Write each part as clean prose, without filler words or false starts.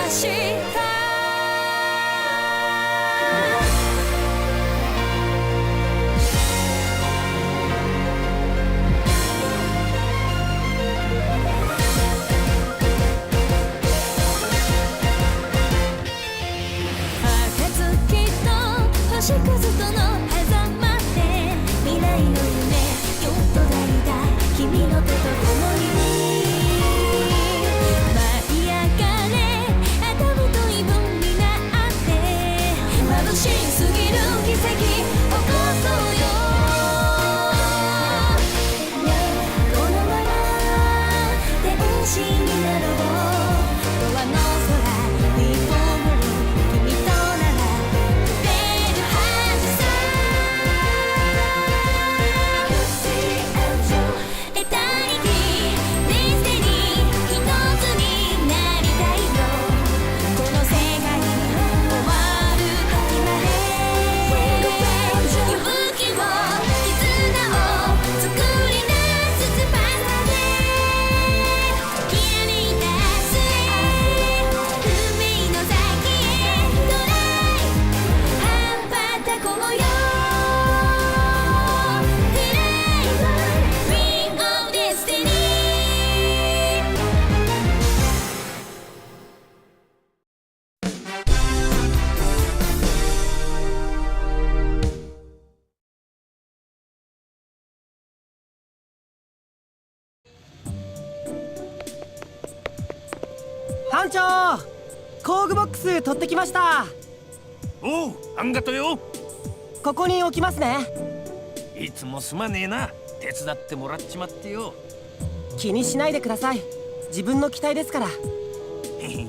した。星屑との狭間で未来の夢よっと抱いた君の手と共に舞い上がれアトムとイボンになって眩しすぎる奇跡起こそうよねえこのまま天使になろうドアの空リフォーム君となら班長、工具ボックス取ってきました。おう、あんがとよ。ここに置きますね。いつもすまねえな、手伝ってもらっちまってよ。気にしないでください、自分の期待ですから。へへ、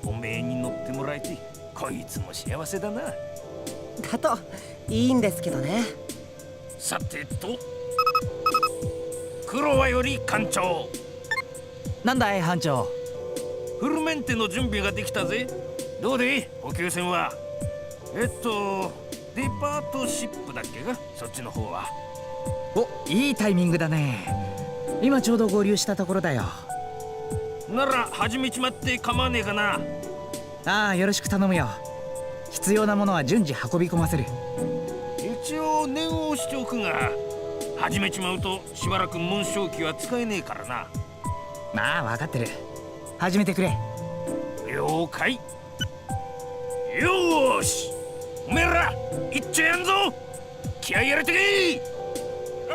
おめえに乗ってもらえてこいつも幸せだな。だといいんですけどね。さてと、黒羽より艦長。なんだい班長。フルメンテの準備ができたぜ。どうで補給船は。デパートシップだっけか、そっちの方は。お、いいタイミングだね。今ちょうど合流したところだよ。なら始めちまって構わねえかな。ああ、よろしく頼むよ。必要なものは順次運び込ませる。一応念をしておくが、始めちまうとしばらく紋章機は使えねえからな。まあ分かってる。始めてくれ。了解。よーし、おめえら行っちゃやんぞ。気合い入れてけ。は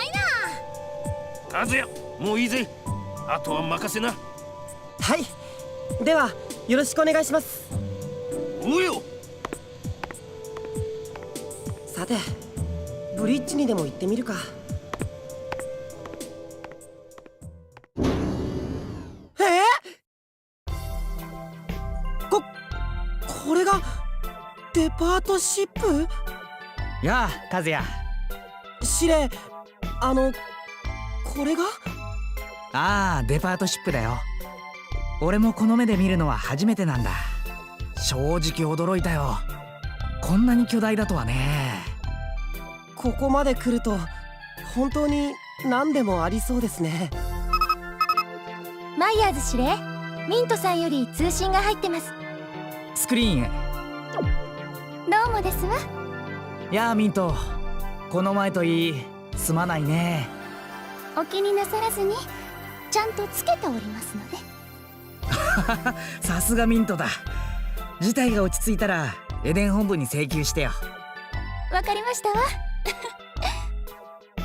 いな。和也、もういいぜ。あとは任せな。はい、ではよろしくお願いします。おうよ。さて、ブリッジにでも行ってみるか。これがデパートシップ？やあ、和也。司令、これが？ああ、デパートシップだよ。俺もこの目で見るのは初めてなんだ。正直驚いたよ。こんなに巨大だとはね。ここまで来ると本当に何でもありそうですね。マイヤーズ司令、ミントさんより通信が入ってます。スクリーンへ。どうもですわ。やあミント、この前といいすまないね。お気になさらずにちゃんとつけておりますので。さすがミントだ。事態が落ち着いたらエデン本部に請求してよ。わかりましたわ。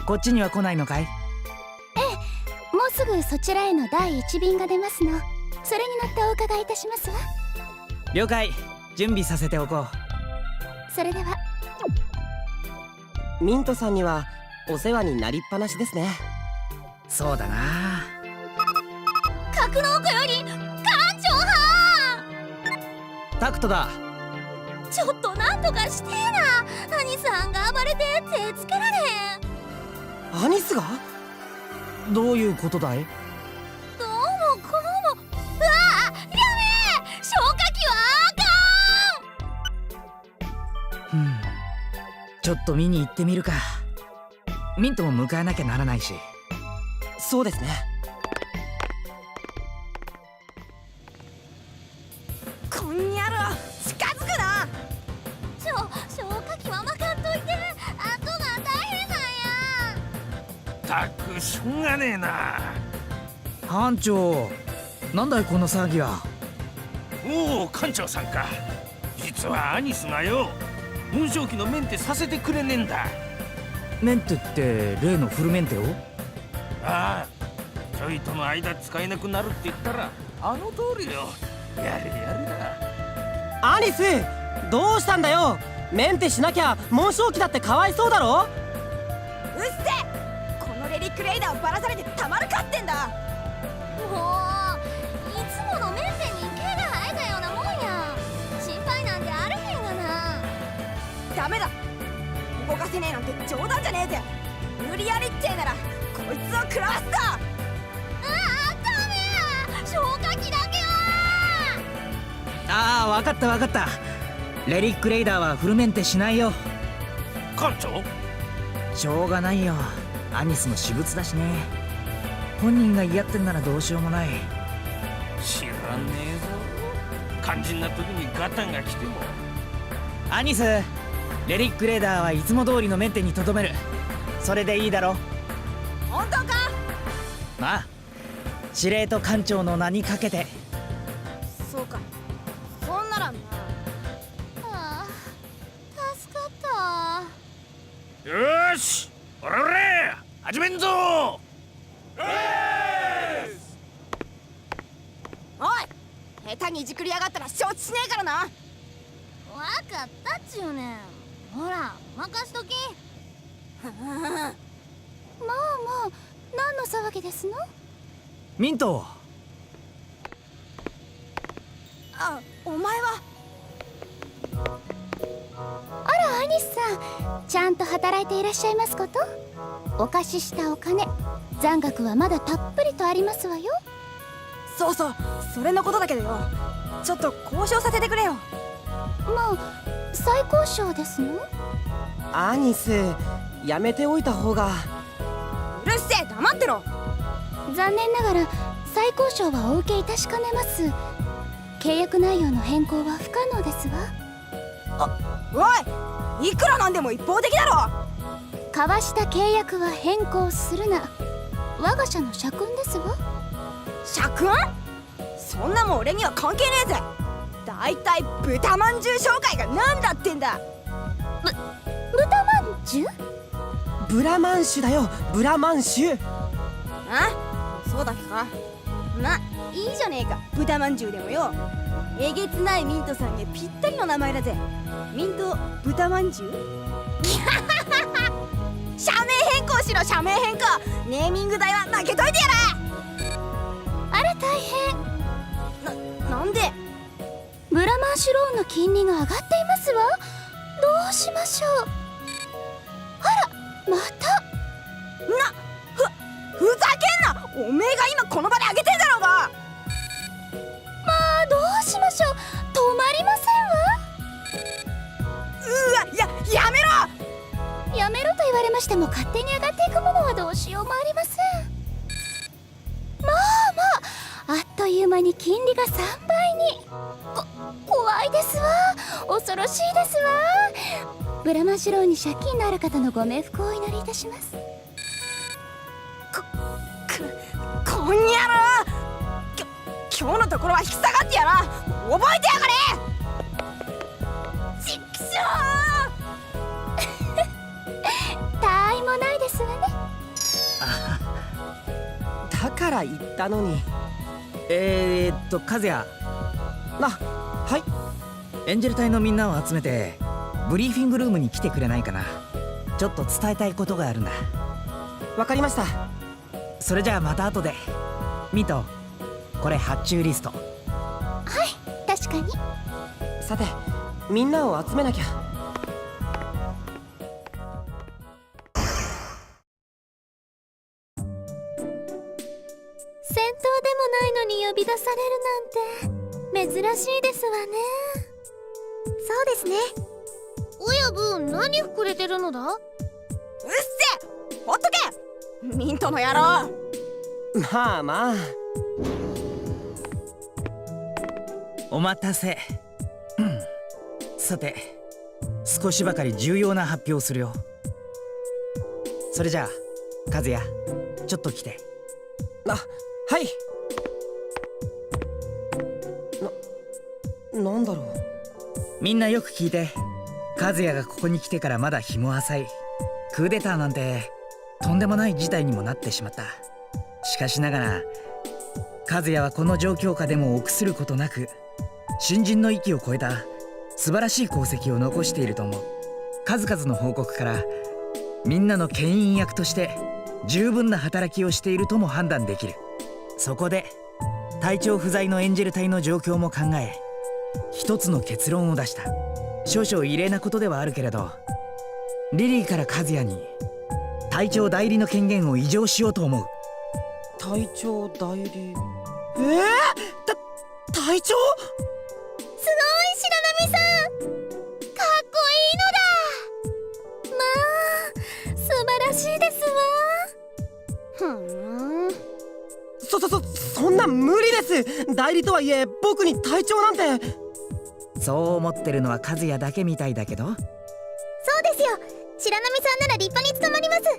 こっちには来ないのかい？ええ、もうすぐそちらへの第1便が出ますの。それに乗ってお伺いいたしますわ。了解、準備させておこう。それでは。ミントさんにはお世話になりっぱなしですね。そうだな。格納庫より艦長はタクトだ。ちょっとなんとかしてえな。アニさんが暴れて手つけられへん。アニスが？どういうことだい？どうもこうも。うわあ、やめえ、消火器はちょっと見に行ってみるか。ミントも迎えなきゃならないし。そうですね。たくしょうがねえな。班長、なんだいこの騒ぎは。おお、艦長さんか。実はアニスがよ、運送機のメンテさせてくれねえんだ。メンテって例のフルメンテを？ああ、ちょいとの間使えなくなるって言ったらあの通りよ。やれやれだ。アニス、どうしたんだよ。メンテしなきゃ紋章機だってかわいそうだろ。うっせ、このレリックレイダーをばらされてたまるかってんだ。もういつものメンテに毛が生えたようなもんや。心配なんてあれへんがな。ダメだ、動かせねえなんて冗談じゃねえぜ。無理やりってえならこいつを食らわすか。ダメや、消火器だけは。ああ、わかったわかった。レリックレイダーはフルメンテしないよ。艦長、しょうがないよ、アニスの私物だしね。本人が嫌ってんならどうしようもない。知らねえぞ。肝心な時にガタンが来ても。アニス、レリックレーダーはいつも通りのメンテにとどめる。それでいいだろ。本当か？まあ、司令と艦長の名にかけて。そうか、そんならな。ああ、助かった。よーし、おらおら始めんぞ。おい、下手にいじくりやがったら承知しねえからな。わかったっちゅうねん。ほら任しとき。まあまあ、何の騒ぎですの？ミント。あ、お前は。あら、アニスさん、ちゃんと働いていらっしゃいますこと？お貸ししたお金、残額はまだたっぷりとありますわよ。そうそう、それのことだけどよ、ちょっと交渉させてくれよ。まあ、再交渉ですの？アニス、やめておいた方が。うるせえ、黙ってろ。残念ながら再交渉はお受けいたしかねます。契約内容の変更は不可能ですわ。おい、いくらなんでも一方的だろ。交わした契約は変更するな。我が社の社訓ですわ。社訓？そんなもん俺には関係ねえぜ。だいたい豚まんじゅう紹介がなんだってんだ。豚まんじゅう？ブラマンシュだよ、ブラマンシュ。あ、そうだっけか。ま、いいじゃねえか、豚まんじゅうでもよ。えげつないミントさんにぴったりの名前だぜ。ミント豚まんじゅう。社名変更しろ、社名変更。ネーミング代は負けといてやあら大変。ら。なんで？ブラマンシュローンの金利が上がっていますわ。どうしましょう。あら、また。ふざけんな。おめえが今この場で上げてんだろうが。まあ、どうしましょう。止まりませんわ。やめろ。やめろと言われましても勝手に上がっていくものはどうしようもありません。まあまあ、あっという間に金利が3倍に。怖いですわ。恐ろしいですわ。ブラマンシュローに借金のある方のご冥福をお祈りいたします。こんにゃろ。今日のところは引き下がってやら。覚えてやがれ。ちくしょう。他愛もないですわね。だから言ったのに。和也。はい。エンジェル隊のみんなを集めてブリーフィングルームに来てくれないかな。ちょっと伝えたいことがあるんだ。わかりました。それじゃあまた後で。ミント、これ発注リスト。確かに。さて、みんなを集めなきゃ。戦闘でもないのに呼び出されるなんて珍しいですわね。そうですね。親分、何膨れてるのだ？うっせ。ほっとけ、ミントの野郎。まあまあ。お待たせ。さて、少しばかり重要な発表をするよ。それじゃあ和也、ちょっと来て。はい。なんだろう。みんなよく聞いて。和也がここに来てからまだ日も浅い。クーデターなんてとんでもない事態にもなってしまった。しかしながら和也はこの状況下でも臆することなく、新人の域を超えた素晴らしい功績を残していると思う。数々の報告からみんなの牽引役として十分な働きをしているとも判断できる。そこで隊長不在のエンジェル隊の状況も考え、一つの結論を出した。少々異例なことではあるけれど、リリーから和也に隊長代理の権限を移譲しようと思う。隊長代理。隊長。すごい白波さん、かっこいいのだ。まあ素晴らしいですわ。そんな無理です。代理とはいえ僕に隊長なんて。そう思ってるのは和也だけみたいだけど。そうですよ、白波さんなら立派に務まります。はい、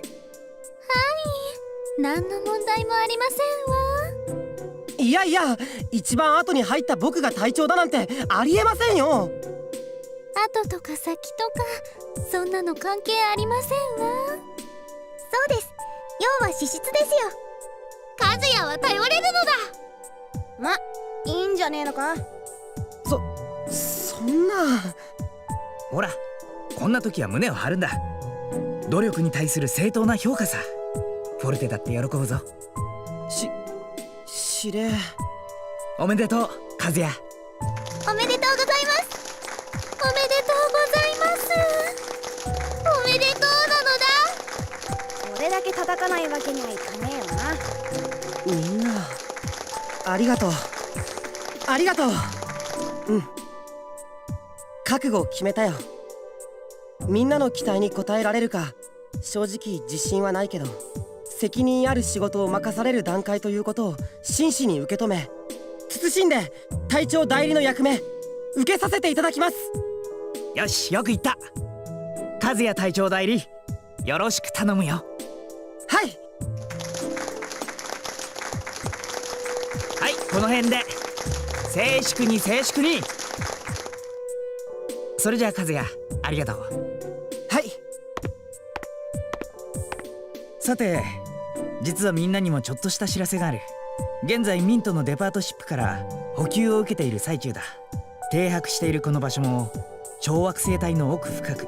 何の問題もありませんわ。いやいや、一番後に入った僕が隊長だなんてありえませんよ。後とか先とかそんなの関係ありませんわ。そうです、要は資質ですよ。和也は頼れるのだ。ま、いいんじゃねえのか。そんな。ほら、こんな時は胸を張るんだ。努力に対する正当な評価さ。フォルテだって喜ぶぞ。司令。おめでとう和也。おめでとうございます。おめでとうございます。おめでとうなのだ。これだけ叩かないわけにはいかねえよな。みんなありがとう。ありがとう。覚悟を決めたよ。みんなの期待に応えられるか正直自信はないけど、責任ある仕事を任される段階ということを真摯に受け止め、謹んで隊長代理の役目受けさせていただきます。よし、よく言った。和也隊長代理、よろしく頼むよ。はい。はい、この辺で静粛に静粛に。それじゃあ和也、ありがとう。はい。さて、実はみんなにもちょっとした知らせがある。現在ミントのデパートシップから補給を受けている最中だ。停泊しているこの場所も超惑星帯の奥深く、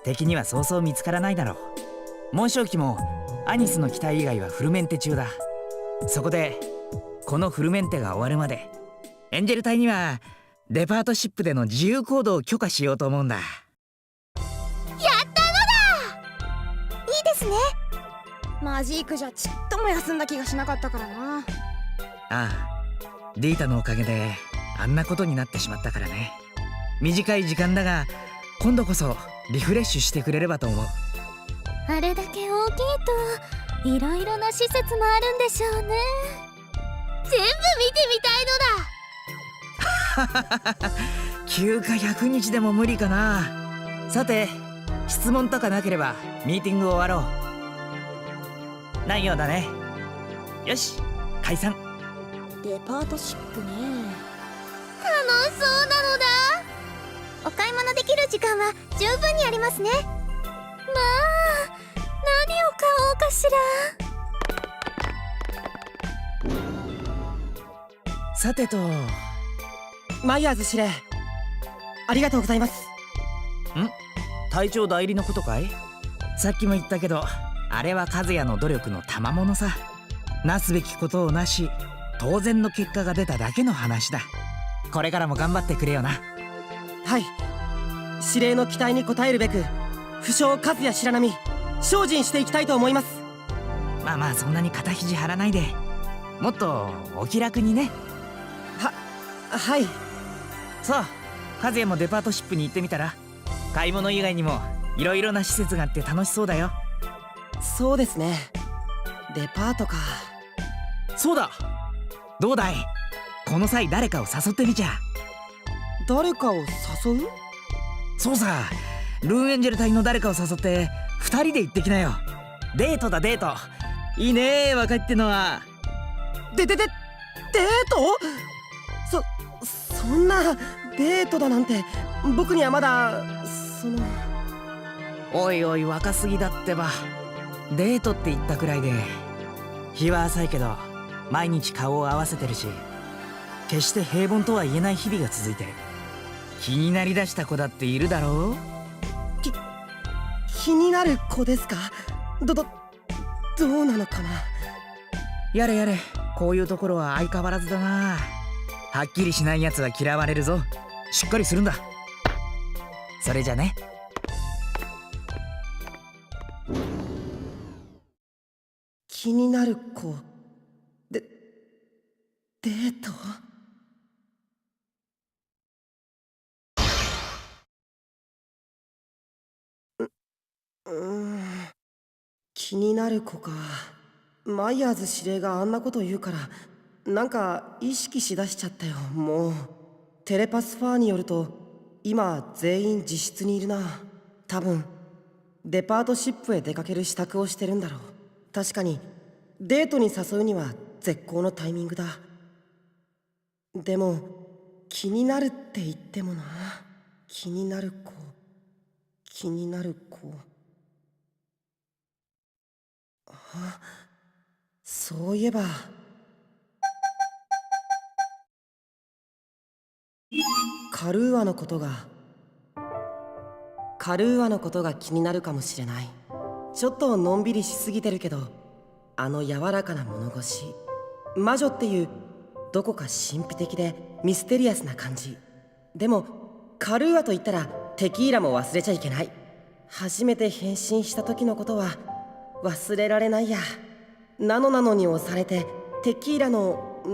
敵にはそうそう見つからないだろう。紋章機もアニスの機体以外はフルメンテ中だ。そこでこのフルメンテが終わるまでエンジェル隊にはデパートシップでの自由行動を許可しようと思うんだ。やったのだ。いいですね。マジークじゃちっとも休んだ気がしなかったからな。ああ、ディータのおかげであんなことになってしまったからね。短い時間だが今度こそリフレッシュしてくれればと思う。あれだけ大きいといろいろな施設もあるんでしょうね。全部見てみたいのだ。休暇100日でも無理かな。さて、質問とかなければミーティング終わろう。ないようだね。よし、解散。デパートシップね。楽しそうなのだ。お買い物できる時間は十分にありますね。まあ、何を買おうかしら。さてと、マイヤーズ司令、ありがとうございます。隊長代理のことかい？さっきも言ったけど、あれは和也の努力の賜物さ。なすべきことをなし、当然の結果が出ただけの話だ。これからも頑張ってくれよな。はい、司令の期待に応えるべく不肖和也白波精進していきたいと思います。まあまあ、そんなに肩肘張らないで、もっとお気楽にね。はい。さあ、和也もデパートシップに行ってみたら？買い物以外にもいろいろな施設があって楽しそうだよ。そうですね、デパートか。そうだ、どうだい？この際誰かを誘ってみちゃ。誰かを誘う？そうさ、ルーンエンジェル隊の誰かを誘って2人で行ってきなよ。デートだデート。いいね若いってのは。デート？そんなデートだなんて僕にはまだおいおい若すぎだってば。デートって言ったくらいで日は浅いけど毎日顔を合わせてるし、決して平凡とは言えない日々が続いてる。気になりだした子だっているだろう。気になる子ですか？どうなのかな。やれやれ、こういうところは相変わらずだな。はっきりしないやつは嫌われるぞ。しっかりするんだ。それじゃね。気になる子デート？気になる子か。マイヤーズ司令があんなこと言うからなんか意識しだしちゃったよ。もうテレパスファーによると今全員自室にいるな。多分デパートシップへ出かける支度をしてるんだろう。確かにデートに誘うには絶好のタイミングだ。でも気になるって言ってもな。気になる子。あ、そういえばカルーアのことが気になるかもしれない。ちょっとのんびりしすぎてるけど、あの柔らかな物腰、魔女っていうどこか神秘的でミステリアスな感じ。でもカルーアと言ったらテキーラも忘れちゃいけない。初めて変身した時のことは忘れられないや。なのに押されてテキーラの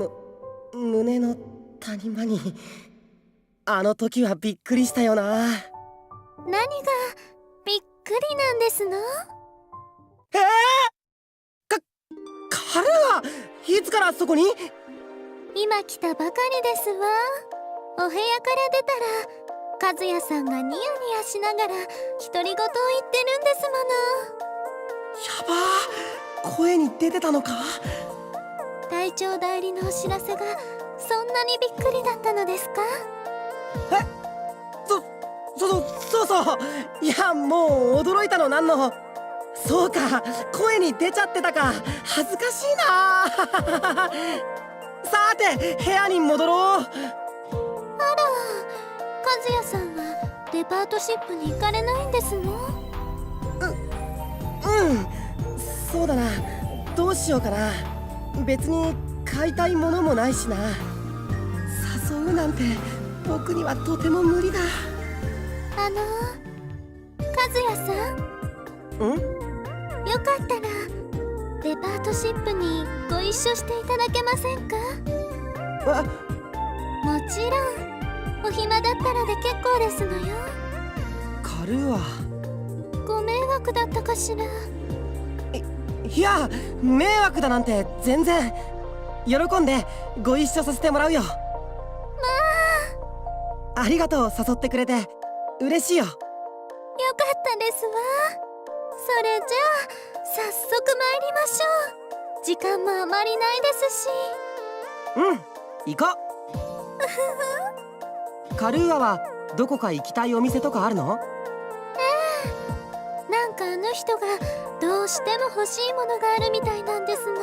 胸の谷間にあの時はびっくりしたよな。何がびっくりなんですの？カルーア、いつからそこに？今来たばかりですわ。お部屋から出たら和也さんがニヤニヤしながら独り言を言ってるんですやばー、声に出てたのか？もの。隊長代理のお知らせがそんなにびっくりだったのですか？そういや、もう驚いたのなんの。そうか、声に出ちゃってたか。恥ずかしいなさて部屋に戻ろう。和也さんはデパートシップに行かれないんですの？そうだな。どうしようかな。別に買いたいものもないしな。誘うなんて僕にはとても無理だ。和也さん、よかったらデパートシップにご一緒していただけませんか？もちろんお暇だったらで結構ですのよ。カルーア、ご迷惑だったかしら？いや、迷惑だなんて全然。喜んでご一緒させてもらうよ。ありがとう、誘ってくれて嬉しいよ。よかったですわ。それじゃあ早速参りましょう。時間もあまりないですし。行こうカルーアはどこか行きたいお店とかあるの？なんかあの人がどうしても欲しいものがあるみたいなんですの。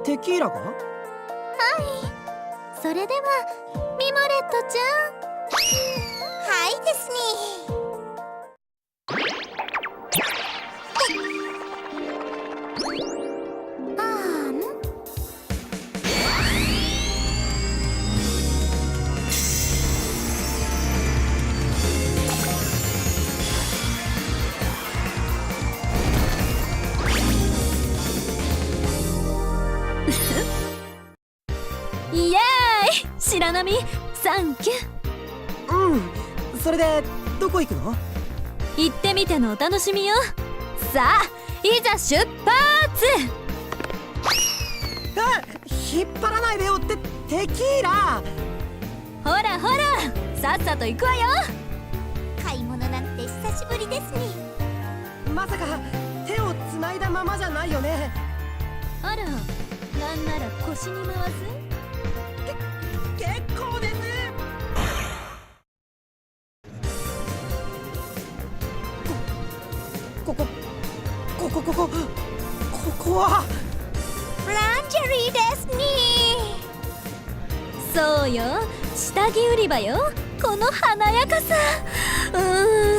テキーラが？それではミモレットちゃん。はいですね。イエーイ、白波サンキュー。それでどこ行くの？行ってみてのお楽しみよ。さあいざ出発。引っ張らないでよってテキーラ。ほらほら、さっさと行くわよ。買い物なんて久しぶりですね。まさか手をつ繋いだままじゃないよね。あら、なんなら腰に回す？結構です。ここはランジェリーですにそうよ、下着売り場よ。この華やかさ、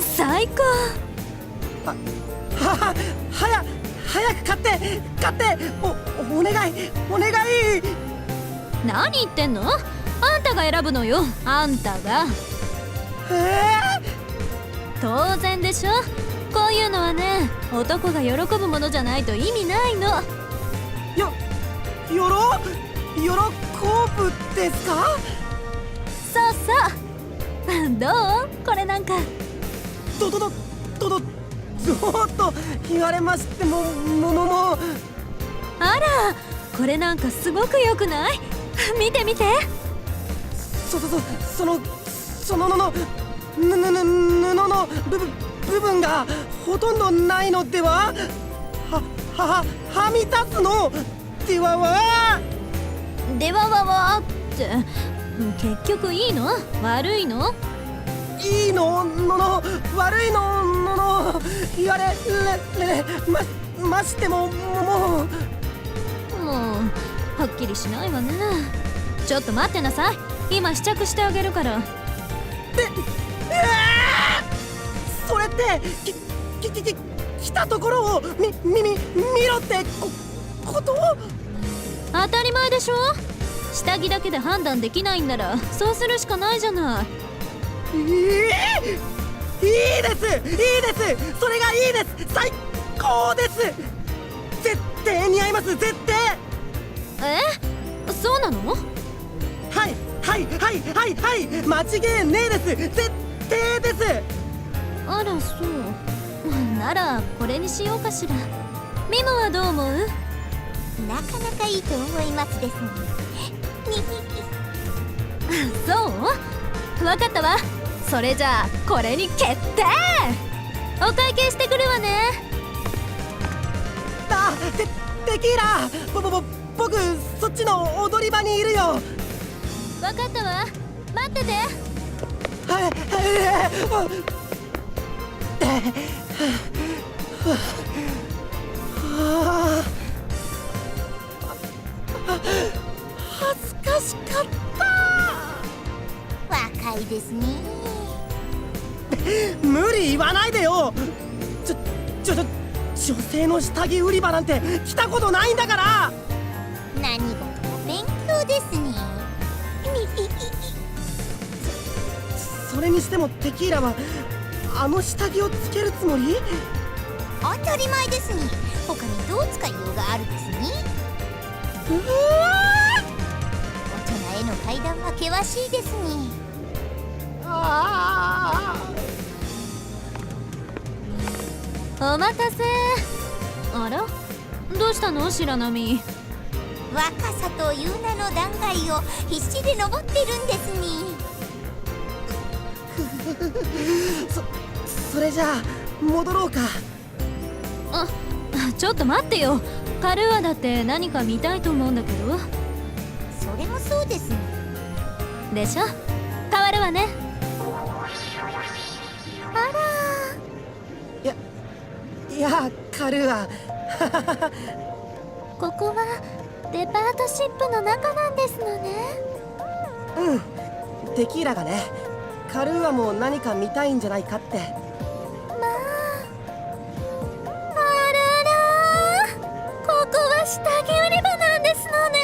最高。早く買ってお願い。何言ってんの？あんたが選ぶのよ、あんたが。当然でしょ。こういうのはね、男が喜ぶものじゃないと意味ないの。喜ぶですか？そうそうどう？これなんかどうと言われましてもあら、これなんかすごく良くない？見て見て。その布の部分がほとんどないのでは？はみ出すのではではって結局いいの？悪いの？いいの悪いの言われましてももうはっきりしないわね。ちょっと待ってなさい、今試着してあげるから。それって来たところを見ろってこと？当たり前でしょ。下着だけで判断できないんならそうするしかないじゃない。いいですそれがいいです。最高です。絶対似合います。絶対。そうなの？はい間違いねえです。絶対です。あら、そうならこれにしようかしら。ミモはどう思う？なかなかいいと思いますですそう？わかったわ。それじゃあこれに決定。お会計してくるわね。テキーラ、僕そっちの踊り場にいるよ。わかったわ、待ってて。恥ずかしかった。若いですね。無理言わないでよ。女性の下着売り場なんて来たことないんだから。何事も勉強ですね。それにしてもテキーラはあの下着をつけるつもり？当たり前ですね。他にどう使いようがあるですね。大人への階段は険しいですね。お待たせ。あら、どうしたの白波？若さという名の断崖を必死で登ってるんですね。それじゃあ戻ろうか。ちょっと待ってよ。カルーアだって何か見たいと思うんだけど。それもそうですね。でしょ。変わるわね。あらいやカルーアここはデパートシップの中なんですのね。テキーラがね、カルーアも何か見たいんじゃないかって。あらここは下着売り場なんですのね。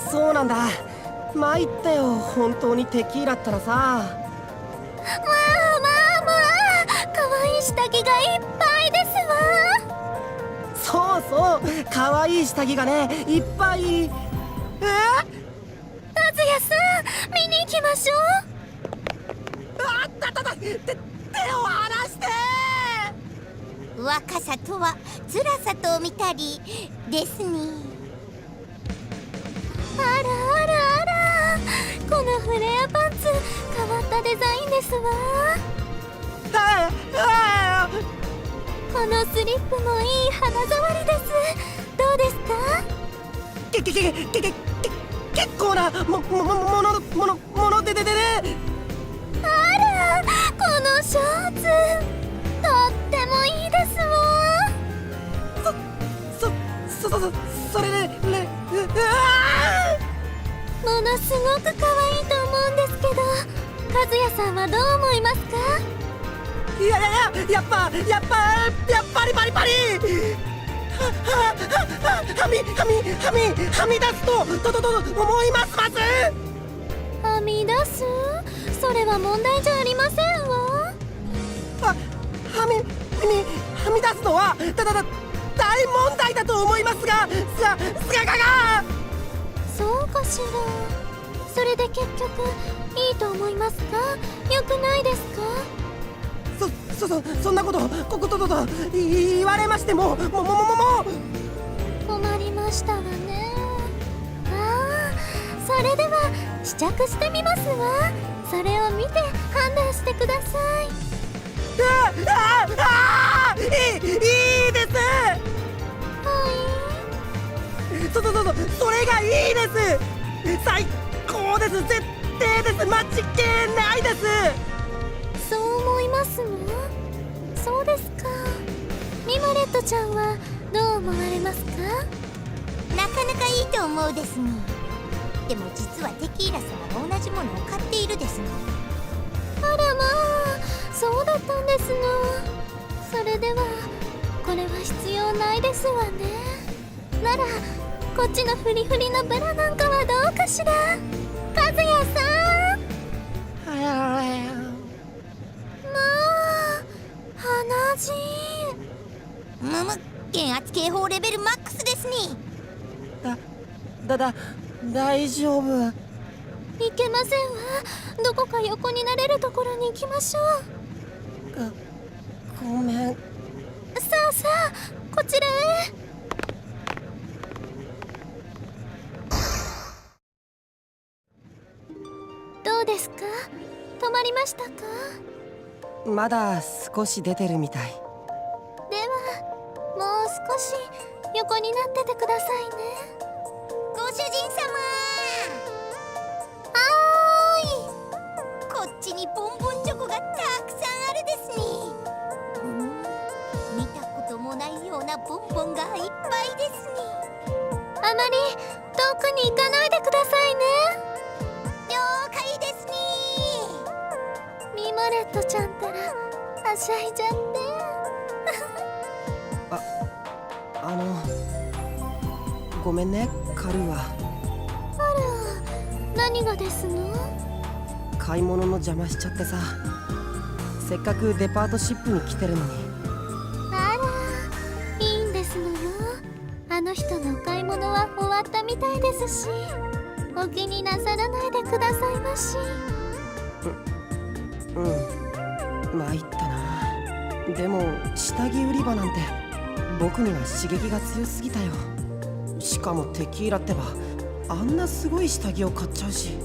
そうなんだ。参ったよ。本当にテキーラったらさ。可愛い下着がいっぱいですわ。そう可愛い下着がねいっぱい。達也さん、見に行きましょ手を離して。若さとは辛さと見たりですね。あらこのフレアパンツ変わったデザインですわ。このスリップもいい肌触りです。どうですか？結構なものであら、このショーツとってもいいですわ。それでものすごく可愛いと思うんですけど、和也さんはどう思いますか？やっぱりパリはみ出すと思いますはみ出す？それは問題じゃありませんわ。はみ出すのは大問題だと思いますがそうかしら。それで結局いいと思いますか？良くないですか？そんなこと言われましても困りましたわね。ああ、それでは試着してみますわ。それを見て判断してください。いいです。それがいいです。最高です。絶対です。間違いないです。そう思いますの？そうですか。ミモレットちゃんはどう思われますか？なかなかいいと思うですに。でも実はテキーラ様が同じものを買っているですの。あらまあ、そうだったんですの。それではこれは必要ないですわね。ならこっちのフリフリのブラなんかはどうかしら。和也さん。まあ、鼻血。減圧警報レベルマックスですに。大丈夫。いけませんわ。どこか横になれるところに行きましょう。ごめん。さあこちらへ。どうですか？止まりましたか？まだ少し出てるみたい。ではもう少し横になっててくださいね。ご主人様。こっちにボンボンチョコがたくさんあるですに。見たこともないようなボンボンがいっぱいですに。あまり遠くに行かないでくださいね。了解ですに。ミモレットちゃんったらはしゃいじゃって。ごめんねカルーは。あら、何がですの？買い物の邪魔しちゃってさ。せっかくデパートシップに来てるのに。あら、いいんですのよ。あの人のお買い物は終わったみたいですし、お気になさらないでくださいまし。参ったな。でも下着売り場なんて僕には刺激が強すぎたよ。しかもテキーラってばあんなすごい下着を買っちゃうし。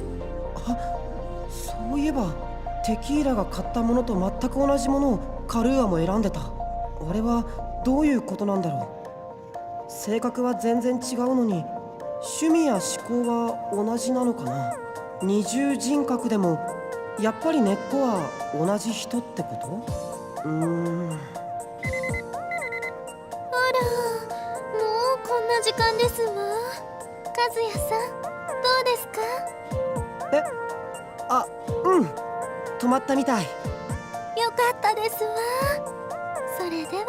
そういえばテキーラが買ったものと全く同じものをカルーアも選んでた。あれはどういうことなんだろう。性格は全然違うのに趣味や思考は同じなのかな。二重人格でもやっぱり根っこは同じ人ってこと？あら、もうこんな時間ですわ。和也さん、どうですか？止まったみたい。よかったですわ。それでは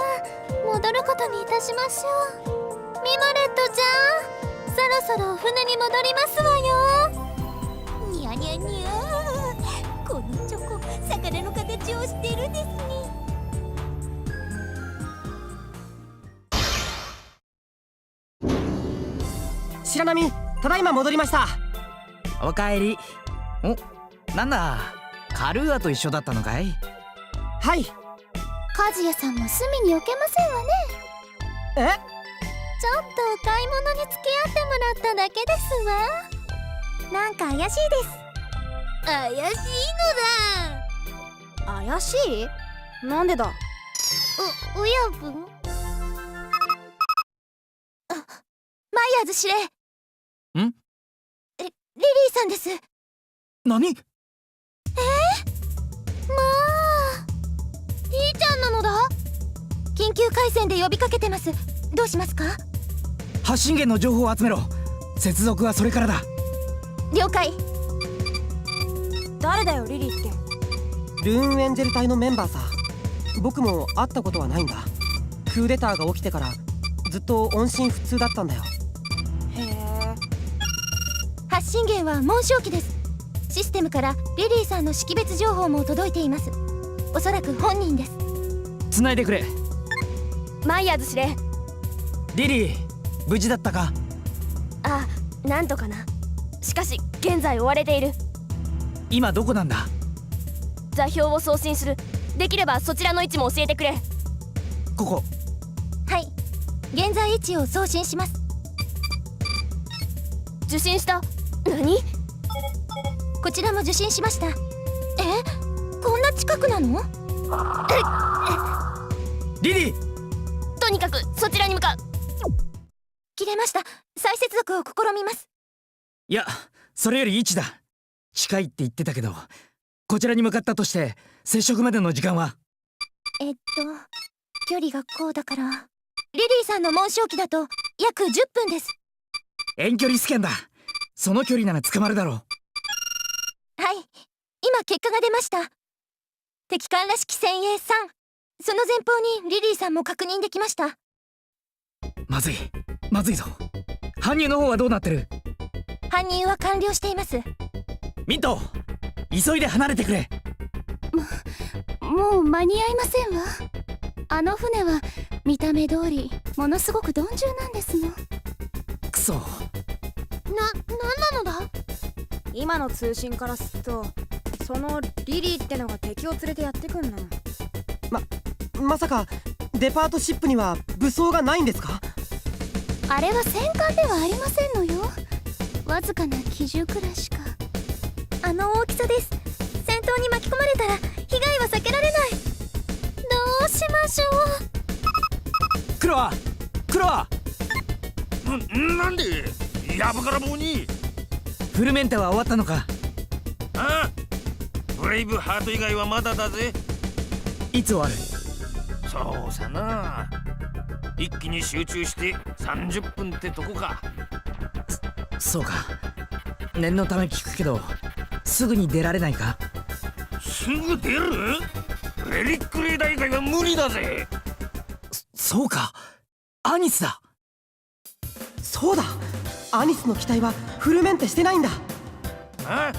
戻ることにいたしましょう。ミモレットちゃん、そろそろお船に戻りますわよ。にゃにゃにゃ。このチョコ、魚の形をしてるですに。白波、ただいま戻りました。おかえり。なんだ、カルーアと一緒だったのかい？はい。和也さんも隅に置けませんわね。ちょっとお買い物に付き合ってもらっただけですわ。なんか怪しいです。怪しいのだ。怪しい？なんでだ？親分。あ、マイヤーズ司令。ん？リリーさんです。何？まあ、いいちゃんなのだ。緊急回線で呼びかけてます。どうしますか？発信源の情報を集めろ。接続はそれからだ。了解。誰だよリリーって。ルーンエンジェル隊のメンバーさ。僕も会ったことはないんだ。クーデターが起きてからずっと音信不通だったんだよ。へえ。発信源は紋章機です。システムからリリーさんの識別情報も届いています。おそらく本人です。繋いでくれ。マイヤーズ司令。リリー、無事だったか？あ、なんとかな。しかし現在追われている。今どこなんだ？座標を送信する。できればそちらの位置も教えてくれ。ここ。はい、現在位置を送信します。受信した。何？こちらも受信しました。こんな近くなの？リリー！とにかくそちらに向かう。切れました。再接続を試みます。いや、それより位置だ。近いって言ってたけど、こちらに向かったとして接触までの時間は？距離がこうだから、リリーさんの紋章機だと約10分です。遠距離スキャンだ。その距離なら捕まるだろう。はい、今結果が出ました。敵艦らしき先鋭3。その前方にリリーさんも確認できました。まずいぞ。搬入の方はどうなってる？搬入は完了しています。ミント、急いで離れてくれ。もう間に合いませんわ。あの船は見た目通りものすごく鈍重なんですの。くそ。なんなのだ？今の通信からすると、そのリリーってのが敵を連れてやってくんな。まさかデパートシップには武装がないんですか？あれは戦艦ではありませんのよ。わずかな機銃くらいしか。あの大きさです。戦闘に巻き込まれたら被害は避けられない。どうしましょう。クロアなんでやぶから棒に。フルメンテは終わったのか？ああ、ブレイブハート以外はまだだぜ。いつ終わる？そうさな、一気に集中して30分ってとこか。そうか。念のため聞くけど、すぐに出られないか？すぐ出る？レリックレーダー以外は無理だぜ。そうか、アニスだ。そうだ、アニスの機体はフルメンテしてないんだ。あ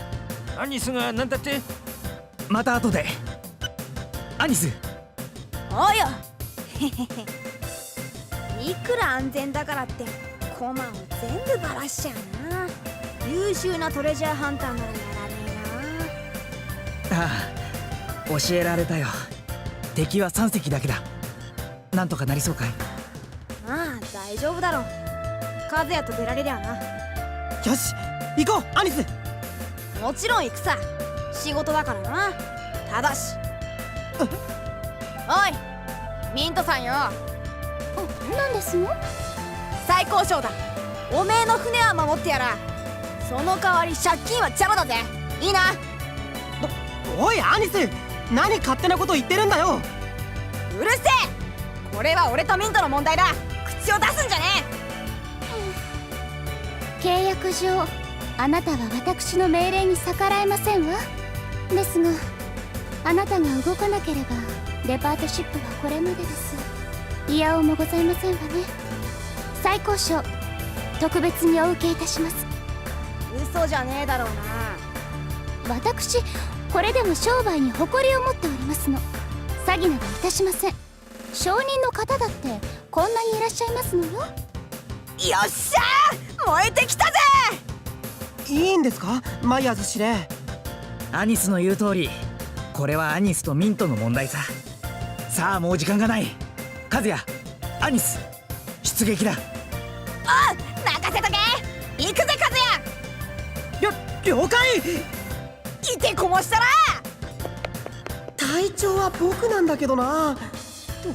あ、アニスがなんだって？また後で。アニス。おうよいくら安全だからってコマを全部バラしちゃうな。優秀なトレジャーハンターならやらねああ、教えられたよ。敵は3隻だけだ。なんとかなりそうかい？えな。ああ、大丈夫だろう。和也と出られりゃな。よし行こうアニス。もちろん行くさ。仕事だからな。ただしおいミントさんよ。何ですの？最高賞だ。おめえの船は守ってやら。その代わり借金はチャラだぜ。いいな。おいアニス、何勝手なこと言ってるんだよ。うるせえ。これは俺とミントの問題だ。口を出すんじゃね契約上あなたは私の命令に逆らえませんわ。ですがあなたが動かなければデパートシップはこれまでです。いやおもございませんわね。最高賞特別にお受けいたします。嘘じゃねえだろうな。私これでも商売に誇りを持っておりますの。詐欺などいたしません。証人の方だってこんなにいらっしゃいますのよ。よっしゃー、燃えてきたぜ。いいんですかマイヤーズ司令。アニスの言う通り、これはアニスとミントの問題さ。さあもう時間がない。和也、アニス、出撃だ。おう、任せとけ。行くぜ和也。了解。いてこもしたら。隊長は僕なんだけどな。ち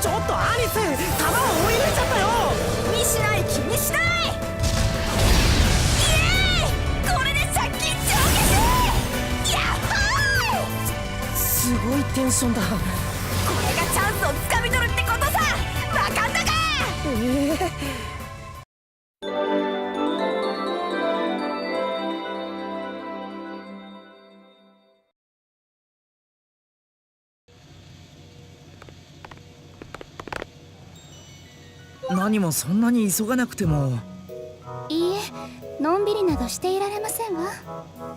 ょっとアニス、弾を追い抜いちゃったよ。気にしない気にしない。イエーイ、これで借金帳消し。やっほー。すごいテンションだ。これがチャンスをつかみ取るってことさ。わかったか。何もそんなに急がなくても。いいえ、のんびりなどしていられませんわ。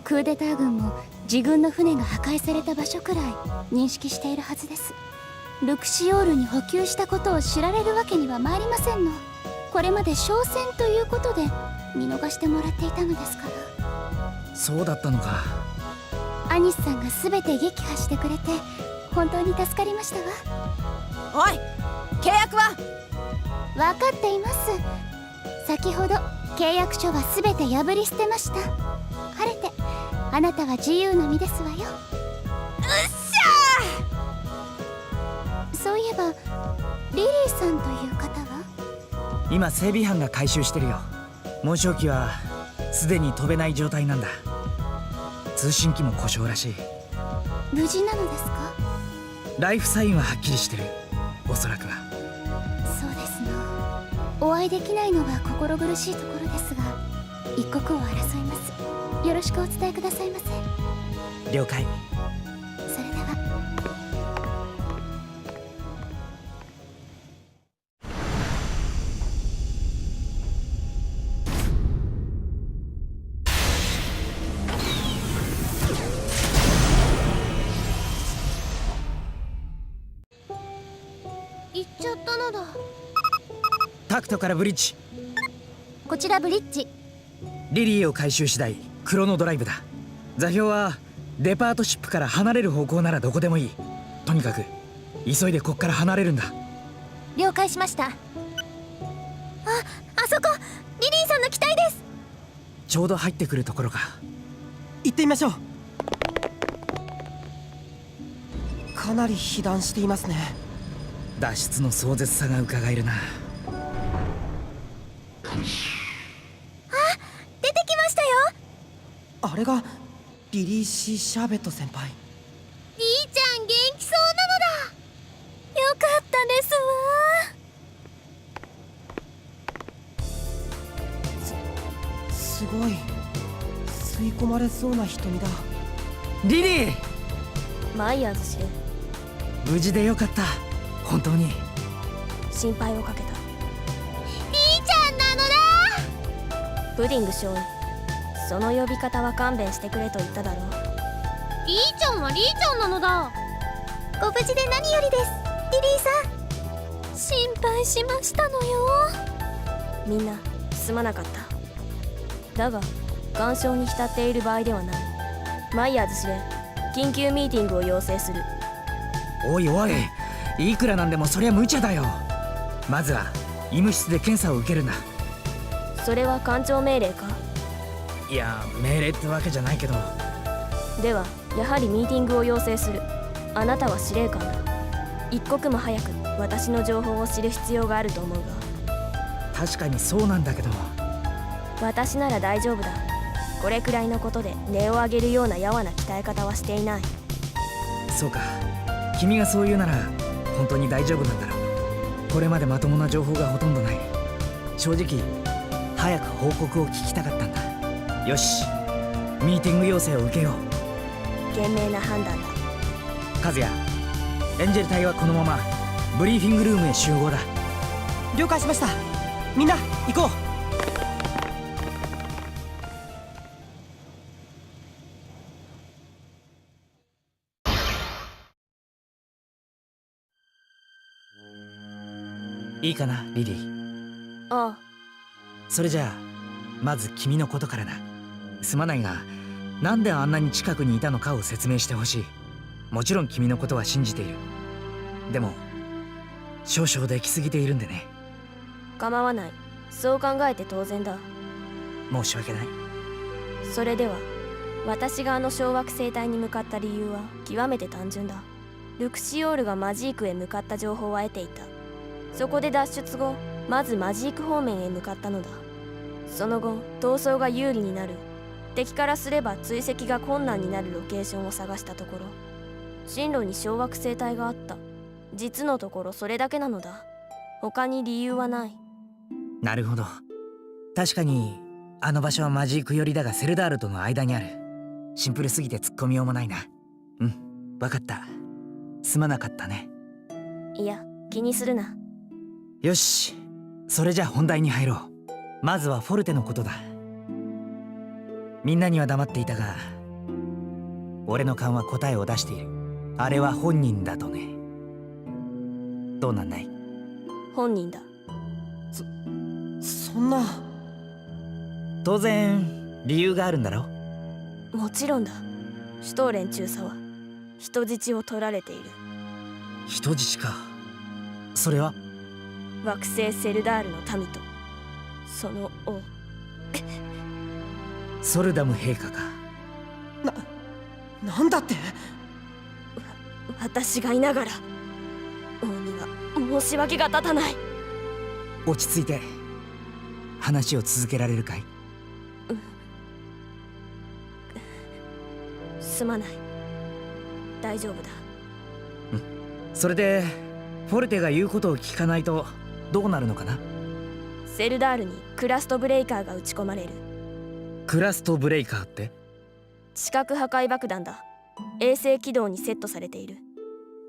クーデター軍も自軍の船が破壊された場所くらい認識しているはずです。ルクシオールに補給したことを知られるわけには参りませんの。これまで商船ということで見逃してもらっていたのですから。そうだったのか。アニスさんが全て撃破してくれて本当に助かりましたわ。おい、契約は。分かっています。先ほど契約書は全て破り捨てました。晴れてあなたは自由の身ですわよ。うっしゃそういえばリリーさんという方は？今整備班が回収してるよ。紋章機はすでに飛べない状態なんだ。通信機も故障らしい。無事なのですか？ライフサインははっきりしてる。おそらくは。そうですな。お会いできないのは心苦しいところですが、一刻を争います。よろしくお伝えくださいませ。了解。それでは。行っちゃったのだ。タクトからブリッジ。こちらブリッジ。リリーを回収次第クロノドライブだ。座標はデパートシップから離れる方向ならどこでもいい。とにかく急いでこっから離れるんだ。了解しました。あそこリリーさんの機体です。ちょうど入ってくるところか。行ってみましょう。かなり被弾していますね。脱出の壮絶さがうかがえるな。出てきましたよ。あれがリリー・シー・シャーベット先輩。リーちゃん元気そうなのだ。よかったですわ。すごい吸い込まれそうな瞳だ。リリー、マイヤーズ氏、無事でよかった。本当に心配をかけた。リーちゃんなのだ。プディング少尉、その呼び方は勘弁してくれと言っただろう。リーちゃんはリーちゃんなのだ。ご無事で何よりです。リリーさん、心配しましたのよ。みんなすまなかった。だが岩礁に浸っている場合ではない。マイヤーズ司令、緊急ミーティングを要請する。おいおい、いくらなんでもそりゃ無茶だよ。まずは医務室で検査を受けるんだ。それは艦長命令か？いや、命令ってわけじゃないけど。ではやはりミーティングを要請する。あなたは司令官だ。一刻も早く私の情報を知る必要があると思うが。確かにそうなんだけど。私なら大丈夫だ。これくらいのことで値を上げるようなやわな鍛え方はしていない。そうか、君がそう言うなら本当に大丈夫なんだろう。これまでまともな情報がほとんどない。正直早く報告を聞きたかったんだ。よし、ミーティング要請を受けよう。賢明な判断だ。和也、エンジェル隊はこのままブリーフィングルームへ集合だ。了解しました。みんな行こう。いいかなリリー。あそれじゃあまず君のことからだ。すまないがなんであんなに近くにいたのかを説明してほしい。もちろん君のことは信じている。でも少々できすぎているんでね。あ、構わない。そう考えて当然だ。申し訳ない。それでは私があの小惑星帯に向かった理由は極めて単純だ。ルクシオールがマジークへ向かった情報は得ていた。そこで脱出後、まずマジーク方面へ向かったのだ。その後逃走が有利になる、敵からすれば追跡が困難になるロケーションを探したところ、進路に小惑星帯があった。実のところそれだけなのだ。他に理由はない。なるほど。確かにあの場所はマジーク寄りだがセルダールとの間にある。シンプルすぎて突っ込みようもないな。うん、わかった。すまなかったね。いや、気にするな。よし、それじゃあ本題に入ろう。まずはフォルテのことだ。みんなには黙っていたが、俺の勘は答えを出している。あれは本人だとね。どうなんだい？本人だ。そんな。当然理由があるんだろ？もちろんだ。シュトーレン中佐は人質を取られている。人質か。それは惑星セルダールの民とその王ソルダム陛下か。なんだって？私がいながら王には申し訳が立たない。落ち着いて話を続けられるかい？すまない。大丈夫だ。それでフォルテが言うことを聞かないとどうなるのかな？セルダールにクラストブレイカーが撃ち込まれる。クラストブレイカーって？地殻破壊爆弾だ。衛星軌道にセットされている。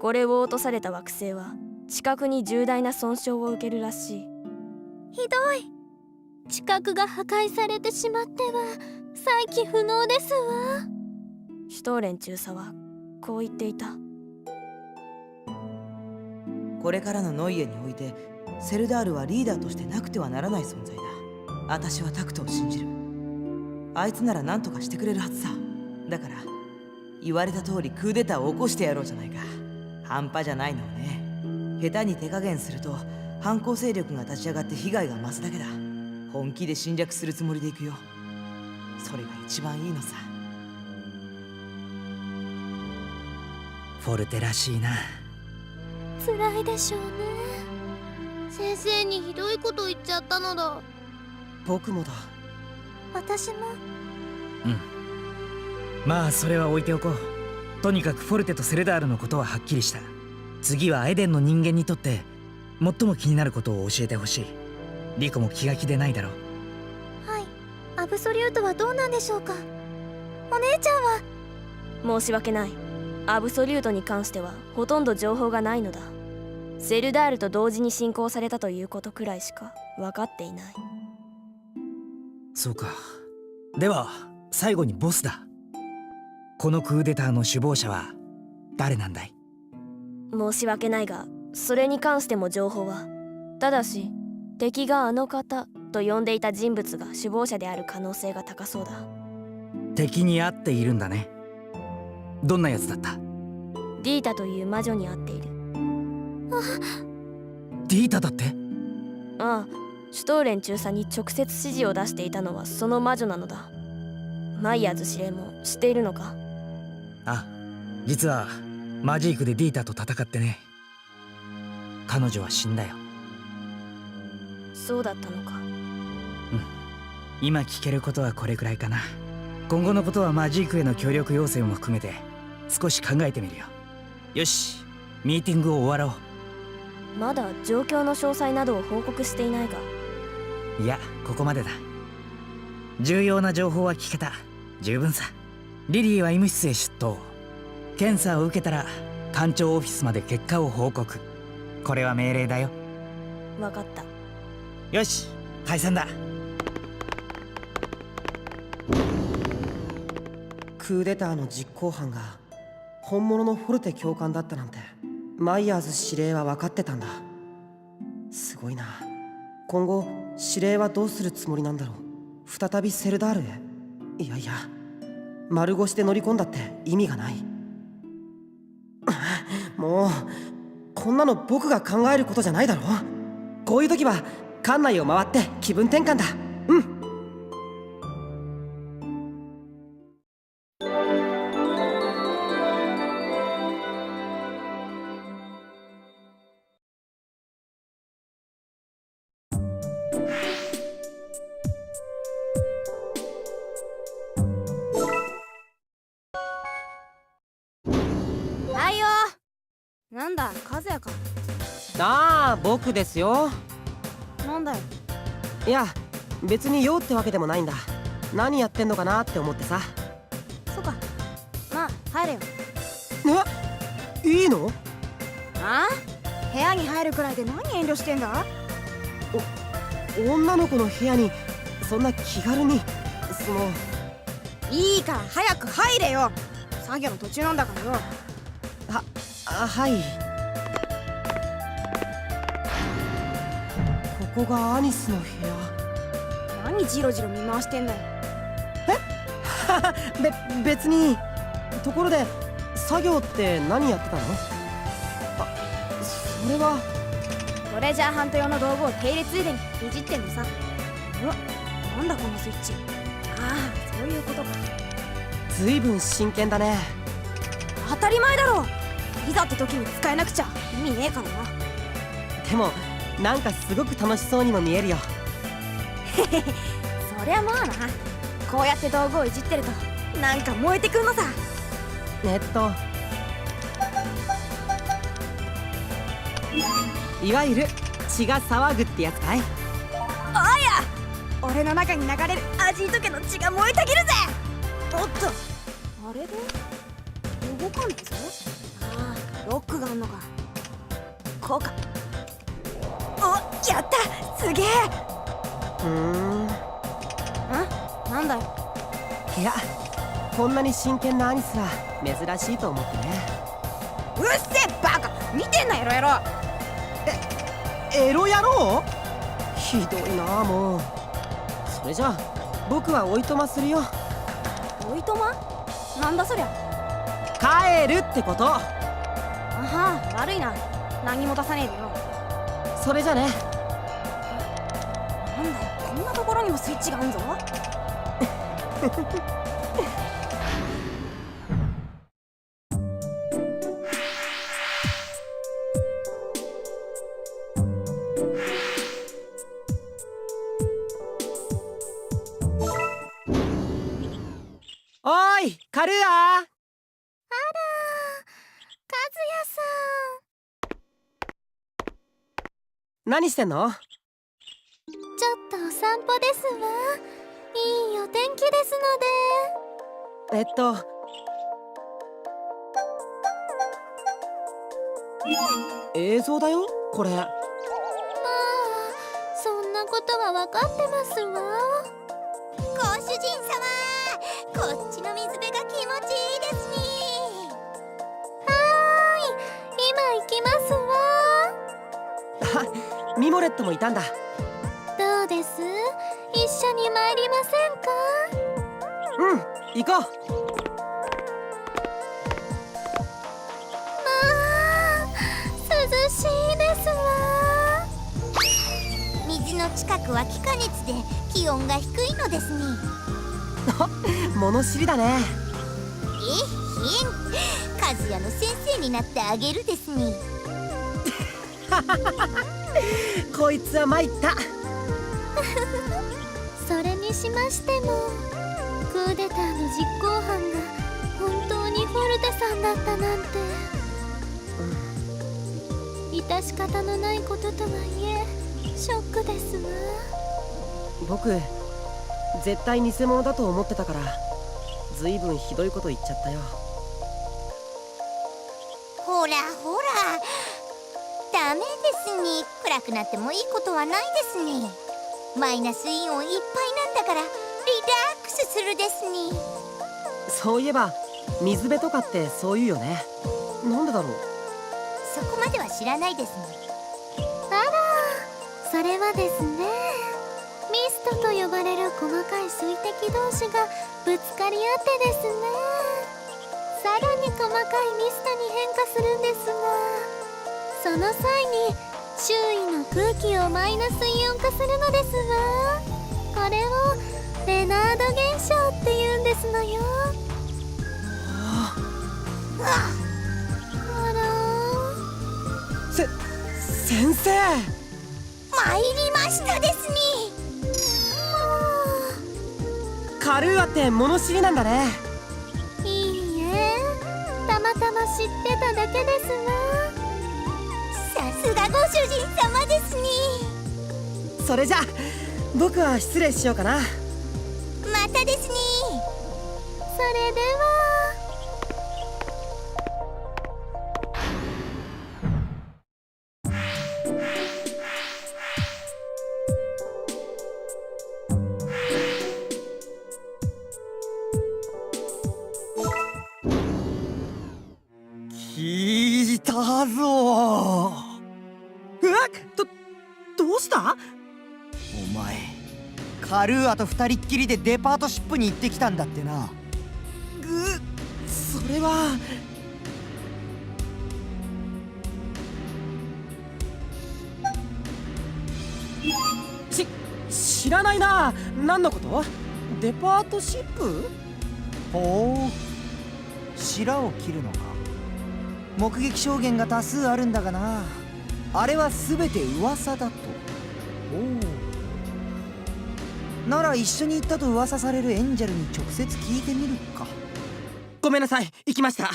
これを落とされた惑星は地殻に重大な損傷を受けるらしい。ひどい。地殻が破壊されてしまっては再起不能ですわ。シュトーレン中佐はこう言っていた。これからのノイエにおいてセルダールはリーダーとしてなくてはならない存在だ。私はタクトを信じる。あいつなら何とかしてくれるはずさ。だから言われた通りクーデターを起こしてやろうじゃないか。半端じゃないのをね。下手に手加減すると反抗勢力が立ち上がって被害が増すだけだ。本気で侵略するつもりでいくよ。それが一番いいのさ。フォルテらしいな。辛いでしょうね。先生にひどいこと言っちゃったのだ。僕もだ。私も。まあそれは置いておこう。とにかくフォルテとセルダールのことははっきりした。次はエデンの人間にとって最も気になることを教えてほしい。リコも気が気でないだろう。はい。アブソリュートはどうなんでしょうか。お姉ちゃんは。申し訳ない。アブソリュートに関してはほとんど情報がないのだ。セルダールと同時に侵攻されたということくらいしか分かっていない。そうか。では最後にボスだ。このクーデターの首謀者は誰なんだい？申し訳ないがそれに関しても情報は。ただし敵があの方と呼んでいた人物が首謀者である可能性が高そうだ。敵に会っているんだね。どんなやつだった？ディータという魔女に会っている。ディータだって？ああ、シュトーレン中佐に直接指示を出していたのはその魔女なのだ。マイヤーズ司令も知っているのか？あ、実はマジークでディータと戦ってね。彼女は死んだよ。そうだったのか。今聞けることはこれくらいかな。今後のことはマジークへの協力要請も含めて少し考えてみるよ。よし、ミーティングを終わろまだ状況の詳細などを報告していないが。う。いや、ここまでだ。重要な情報は聞けた。十分さ。リリーは医務室へ出頭。検査を受けたら艦長オフィスまで結果を報告。これは命令だよ。分かった。よし、解散だ。クーデターの実行犯が本物のフォルテ教官だったなんて、マイヤーズ司令は分かってたんだ。すごいな。今後司令はどうするつもりなんだろう。再びセルダールへ。いやいや、丸腰で乗り込んだって意味がない。もうこんなの僕が考えることじゃないだろ。こういう時は館内を回って気分転換だ。うん。はいよ。なんだ、和也か。ああ、僕ですよ。なんだよ。いや、別に用ってわけでもないんだ。何やってんのかなって思ってさ。そっか。まあ入れよ。え、いいの？ああ、部屋に入るくらいで何遠慮してんだ。女の子の部屋にそんな気軽に。いいから早く入れよ。作業の途中なんだからよ。はい。ここがアニスの部屋。何ジロジロ見回してんだよ。別に。ところで作業って何やってたの？それはトレジャーハント用の道具を手入れついでにいじってんのさ。なんだこのスイッチ。ああ、そういうことか。ずいぶん真剣だね。当たり前だろ。いざって時に使えなくちゃ意味ねえからな。でもなんかすごく楽しそうにも見えるよ。そりゃまあな。こうやって道具をいじってるとなんか燃えてくんのさ。いわゆる血が騒ぐってやつかい？あや、俺の中に流れるアジート家の血が燃えたぎるぜ。おっと、あれで動かんぞ。ああ、ロックがあんのか。こうか。お、やった、すげえ。なんだよ。いや、こんなに真剣なアニスは珍しいと思ってね。うっせえバカ、見てんなエロエロ。エロ野郎？ひどいなあ。もうそれじゃあ僕はおいとまするよ。おいとま？なんだそりゃ。帰るってこと。あは、悪いな。何も出さねえでよ。それじゃね。なんだよ、こんなところにもスイッチがあんぞ。おーい、カルーアー。和也さん、何してんの？ちょっとお散歩ですわ。いいお天気ですので。映像だよこれ。ああ、そんなことは分かってますわ。ご主人様、こっちの水辺が気持ちいいですね。今行きますわ。ミモレットもいたんだ。どうです？一緒に参りませんか？うん、行こう。涼しいですわ。水の近くは気化熱で気温が低いのですね。物知りだね。へん、和也の先生になってあげるですね。こいつは参った。それにしましても、クーデターの実行犯が本当にフォルテさんだったなんて、致し方のないこととはいえショックですわ。僕絶対偽物だと思ってたから、ずいぶんひどいこと言っちゃったよ。ほほらほら、ダメですに。暗くなってもいいことはないですに。マイナスイオンいっぱいなんだからリラックスするですに。そういえば水辺とかってそう言うよね。なんでだろう。そこまでは知らないですに。それはですね、ミストと呼ばれる細かい水滴同士がぶつかり合ってですね、さらに細かいミストに変化するんですが、その際に周囲の空気をマイナスイオン化するのですわ。これをレナード現象って言うんですのよ。あら先生。参りましたですに。カルーアって物知りなんだね。いいえ、たまたま知ってただけですわ。さすがご主人様ですに。それじゃあ僕は失礼しようかな。またですに。それでは。聞いたぞ。どうした？お前カルーアと二人っきりでデパートシップに行ってきたんだってな。それは。知らないな。何のこと？デパートシップ？ほう、白を切るのか。目撃証言が多数あるんだがな。あれは全て噂だと。おお。なら一緒に行ったと噂されるエンジェルに直接聞いてみるか。ごめんなさい、行きました。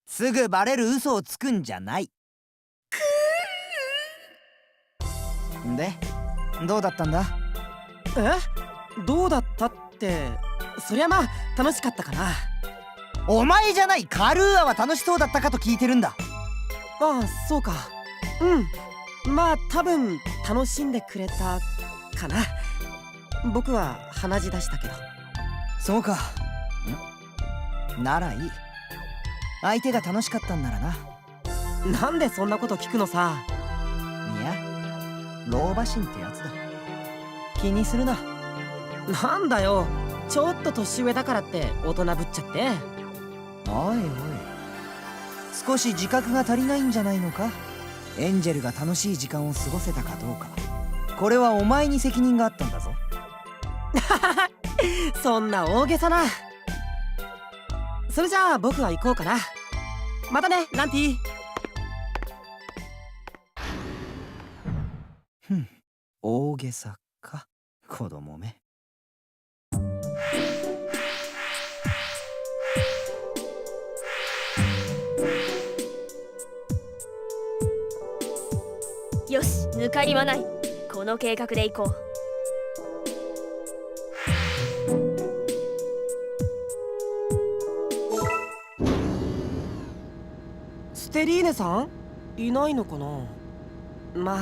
すぐバレる嘘をつくんじゃない。でどうだったんだ？どうだったって、そりゃまあ楽しかったかな。お前じゃない、カルーアは楽しそうだったかと聞いてるんだ。ああ、そうか。まあ多分楽しんでくれたかな。僕は鼻血出したけど。そうか。ならいい。相手が楽しかったんならな。なんでそんなこと聞くのさ。いや、老婆心ってやつだ。気にするな。なんだよ、ちょっと年上だからって大人ぶっちゃって。おいおい、少し自覚が足りないんじゃないのか。エンジェルが楽しい時間を過ごせたかどうか、これはお前に責任があったんだぞ。そんな大げさな。それじゃあ僕は行こうかな。またね、ランティ。大げさか、子供め。よし、抜かりはない。この計画で行こう。ステリーネさんいないのかな。まあ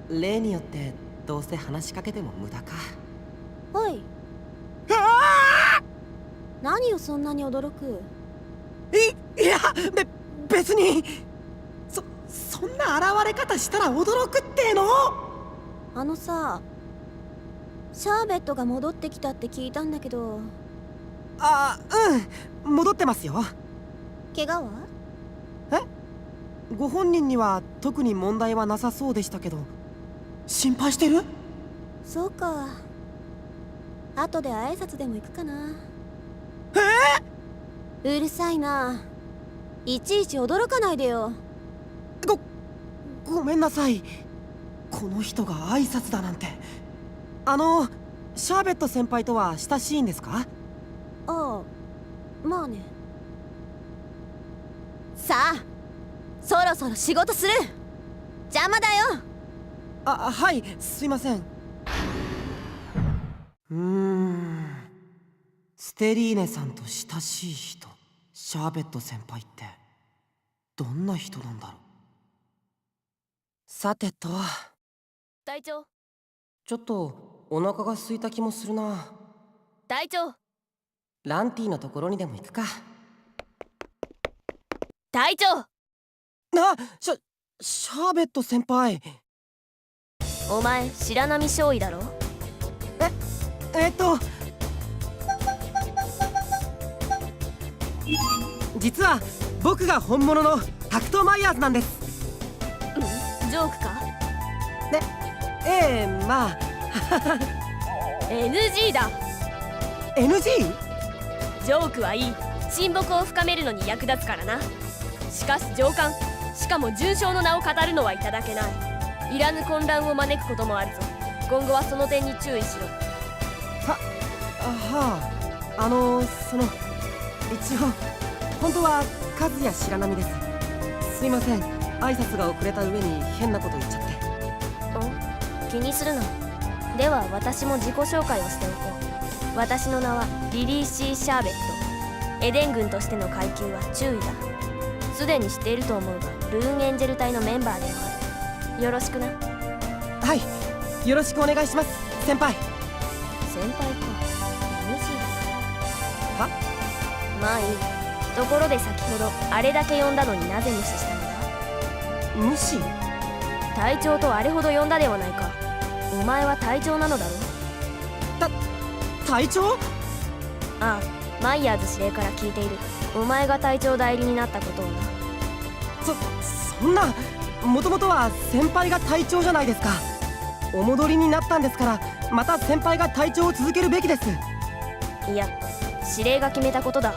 例によってどうせ話しかけても無駄か。おい、何をそんなに驚く？いや、別にそんな現れ方したら驚くっての。あのさ、シャーベットが戻ってきたって聞いたんだけど。戻ってますよ。怪我は？ご本人には特に問題はなさそうでしたけど。心配してる？そうか。後で挨拶でも行くかな。うるさいな。いちいち驚かないでよ。ごめんなさい。この人が挨拶だなんて。シャーベット先輩とは親しいんですか？ああ、まあね。さあ、そろそろ仕事する。邪魔だよ。はい、すいません。ステリーネさんと親しい人、シャーベット先輩ってどんな人なんだろう。さてと、隊長、ちょっとお腹が空いた気もするな。隊長、ランティのところにでも行くか。隊長。シャーベット先輩。お前白波少尉だろ。実は僕が本物のタクトマイヤーズなんです。ジョークか。まあNG だ。 NG？ ジョークはいい。親睦を深めるのに役立つからな。しかし上官、しかも重傷の名を語るのはいただけない。いらぬ混乱を招くこともあるぞ。今後はその点に注意しろ。一応本当は和也白波です。すいません、挨拶が遅れた上に変なこと言っちゃって。気にするな。では私も自己紹介をしておこう。私の名はリリー・シー・シャーベット。エデン軍としての階級は中尉だ。すでに知っていると思うが、ルーンエンジェル隊のメンバーでもある。よろしくな。はい、よろしくお願いします、先輩。先輩か。NG だ。は？まあいい。ところで先ほどあれだけ呼んだのになぜ無視したのだ？無視？隊長とあれほど呼んだではないか。お前は隊長なのだろう。隊長？ああ、マイヤーズ司令から聞いている。お前が隊長代理になったことをな。そんな、もともとは先輩が隊長じゃないですか。お戻りになったんですから、また先輩が隊長を続けるべきです。いや、司令が決めたことだ。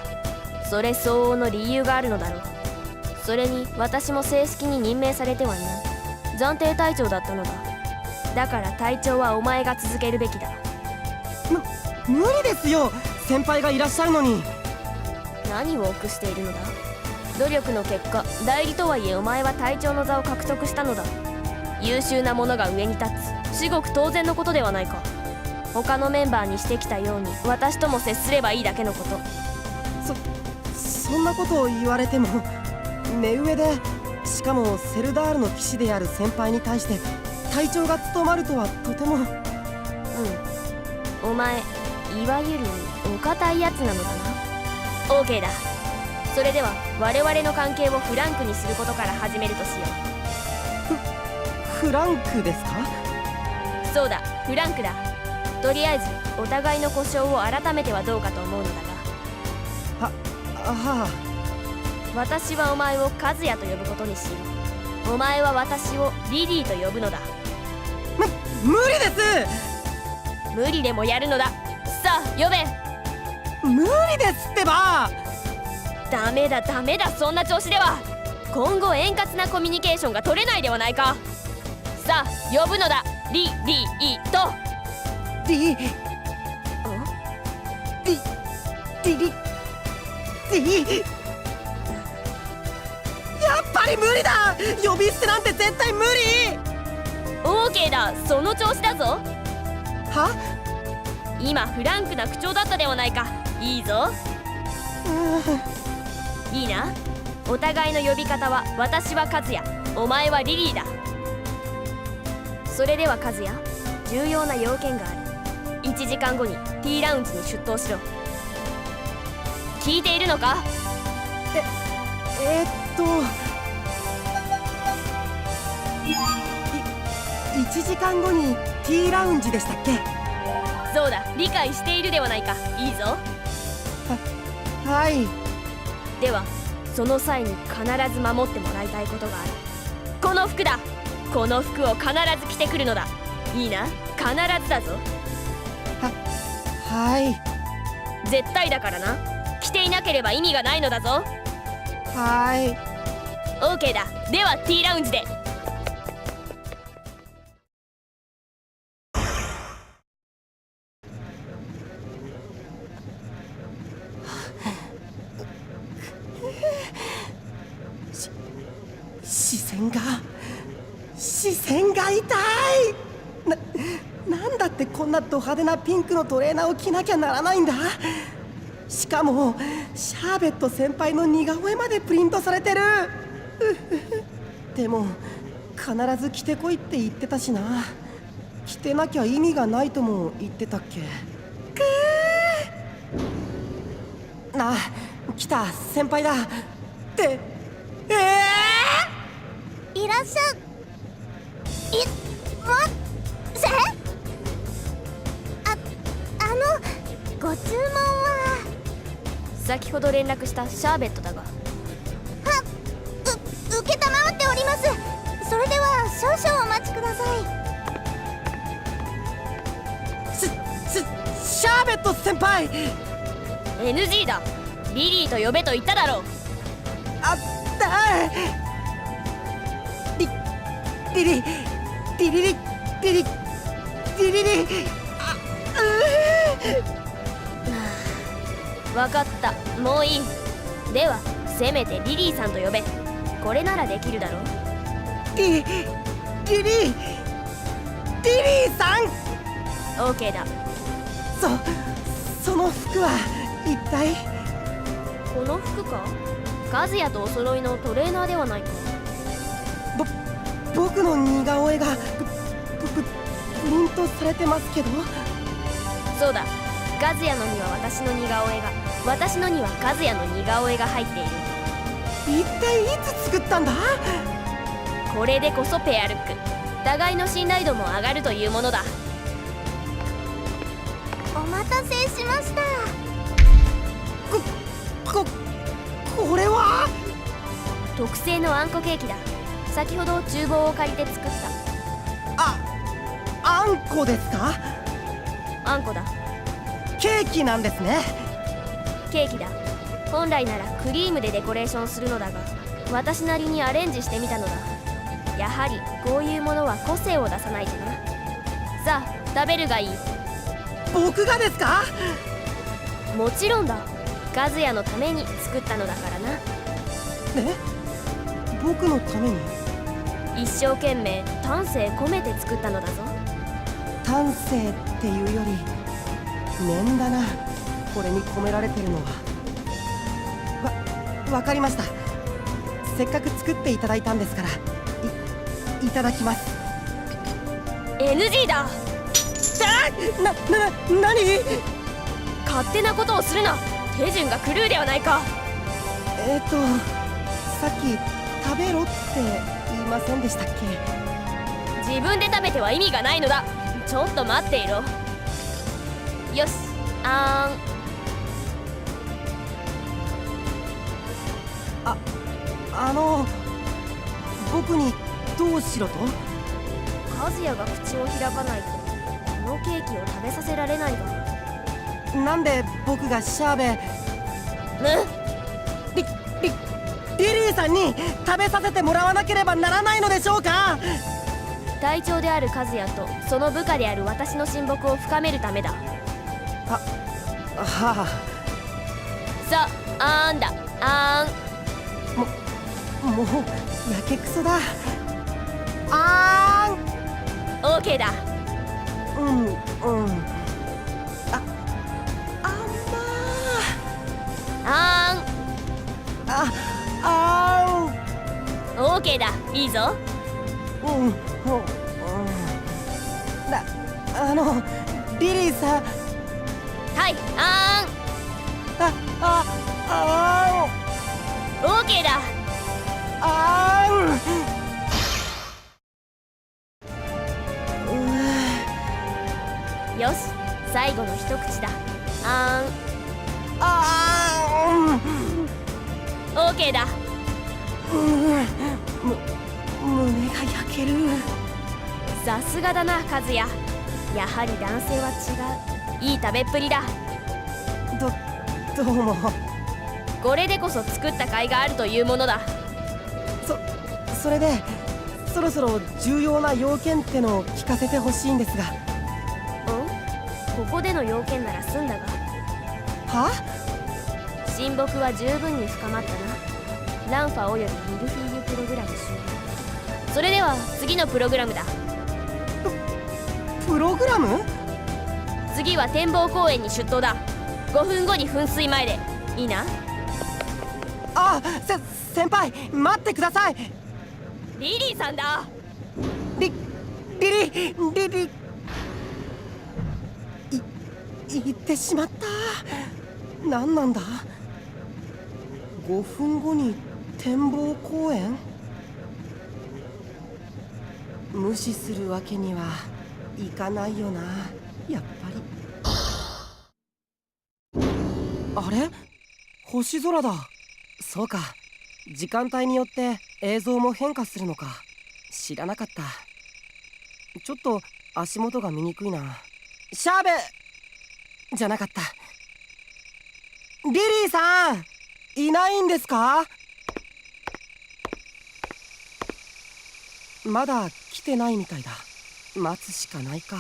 それ相応の理由があるのだろう。それに私も正式に任命されてはいない。暫定隊長だったのだ。だから隊長はお前が続けるべきだ。無理ですよ、先輩がいらっしゃるのに。何を臆しているのだ。努力の結果、代理とはいえお前は隊長の座を獲得したのだ。優秀な者が上に立つ、至極当然のことではないか。他のメンバーにしてきたように私とも接すればいいだけのこと。そんなことを言われても、目上で、しかもセルダールの騎士である先輩に対して隊長が務まるとはとても。お前いわゆるお堅いやつなのだな。 OK だ。それでは我々の関係をフランクにすることから始めるとしよう。フランクですか？そうだ、フランクだ。とりあえずお互いの故障を改めてはどうかと思うのだが。私はお前を和也と呼ぶことにしよう。お前は私をリリーと呼ぶのだ。無理です。無理でもやるのだ。さあ呼べ。無理ですってば。ダメだダメだ、そんな調子では今後円滑なコミュニケーションが取れないではないか。さあ呼ぶのだ。リリーとリやっぱり無理だ。呼び捨てなんて絶対無理。 OK だ、その調子だぞ。は？今フランクな口調だったではないか。いいぞ。いいな。お互いの呼び方は私は和也、お前はリリーだ。それでは和也、重要な要件がある。1時間後に T ラウンジに出頭しろ。聞いているのか？1時間後に T ラウンジでしたっけ？そうだ、理解しているではないか。いいぞ。はい。ではその際に必ず守ってもらいたいことがある。この服だ。この服を必ず着てくるのだ。いいな、必ずだぞ。はい。絶対だからな。着ていなければ意味がないのだぞ。はい。 OK だ。では T ラウンジで。視線が痛い。なんだってこんなド派手なピンクのトレーナーを着なきゃならないんだ。しかもシャーベット先輩の似顔絵までプリントされてる。でも必ず着てこいって言ってたしな。着てなきゃ意味がないとも言ってたっけ。なあ、来た先輩だっていらっしゃいませ。ご注文は。先ほど連絡したシャーベットだが。承っております。それでは少々お待ちください。シャーベット先輩。 NG だ。リリーと呼べと言っただろう。あったリリわかった、もういい。ではせめてリリーさんと呼べ。これならできるだろう。リリーさん。 OK だ。その服は一体。この服か。和也とお揃いのトレーナーではないか。僕の似顔絵がプリントされてますけど。そうだ、和也のには私の似顔絵が、私のには和也の似顔絵が入っている。一体いつ作ったんだ。これでこそペアルック。互いの信頼度も上がるというものだ。お待たせしました。これは特製のあんこケーキだ。先ほど厨房を借りて作った。あんこですか。あんこだ。ケーキなんですね。ケーキだ。本来ならクリームでデコレーションするのだが、私なりにアレンジしてみたのだ。やはりこういうものは個性を出さないとな。さあ食べるがいい。僕がですか。もちろんだ。和也のために作ったのだからな。僕のために。一生懸命丹精込めて作ったのだぞ。丹精っていうより念だな、これに込められてるのは。わかりました。せっかく作っていただいたんですから、いただきます。 NG だ。何。勝手なことをするな。手順が狂うではないか。さっき食べろって言いませんでしたっけ。自分で食べては意味がないのだ。ちょっと待っていろ。よし、僕にどうしろと。和也が口を開かないとこのケーキを食べさせられないが。なんで僕がシャーベリリーさんに食べさせてもらわなければならないのでしょうか。隊長である和也とその部下である私の親睦を深めるためだ。はあ。さあ、あんだ、あん。もうやけくそだ。OK だ。OK だ。いいぞ。リリーさん。はい、OK だ。よし、最後の一口だ。OK だ。胸が焼ける。さすがだな和也。やはり男性は違う。いい食べっぷりだ。どうも。これでこそ作った甲斐があるというものだ。それでそろそろ重要な要件ってのを聞かせてほしいんですが。ここでの要件なら済んだが。は？親睦は十分に深まったな。ランファおよびミルフィーユプログラム終了。それでは次のプログラムだ。プログラム？次は展望公園に出頭だ。5分後に噴水前でいいな。あ、先輩待ってください。リリーさんだ。リリ行ってしまった。何なんだ。5分後に展望公園。無視するわけにはいかないよな、やっぱり。あれ、星空だ。そうか、時間帯によって映像も変化するのか。知らなかった。ちょっと足元が見にくいな。シャーベじゃなかった。リリーさんいないんですか？まだ来てないみたいだ。待つしかないか。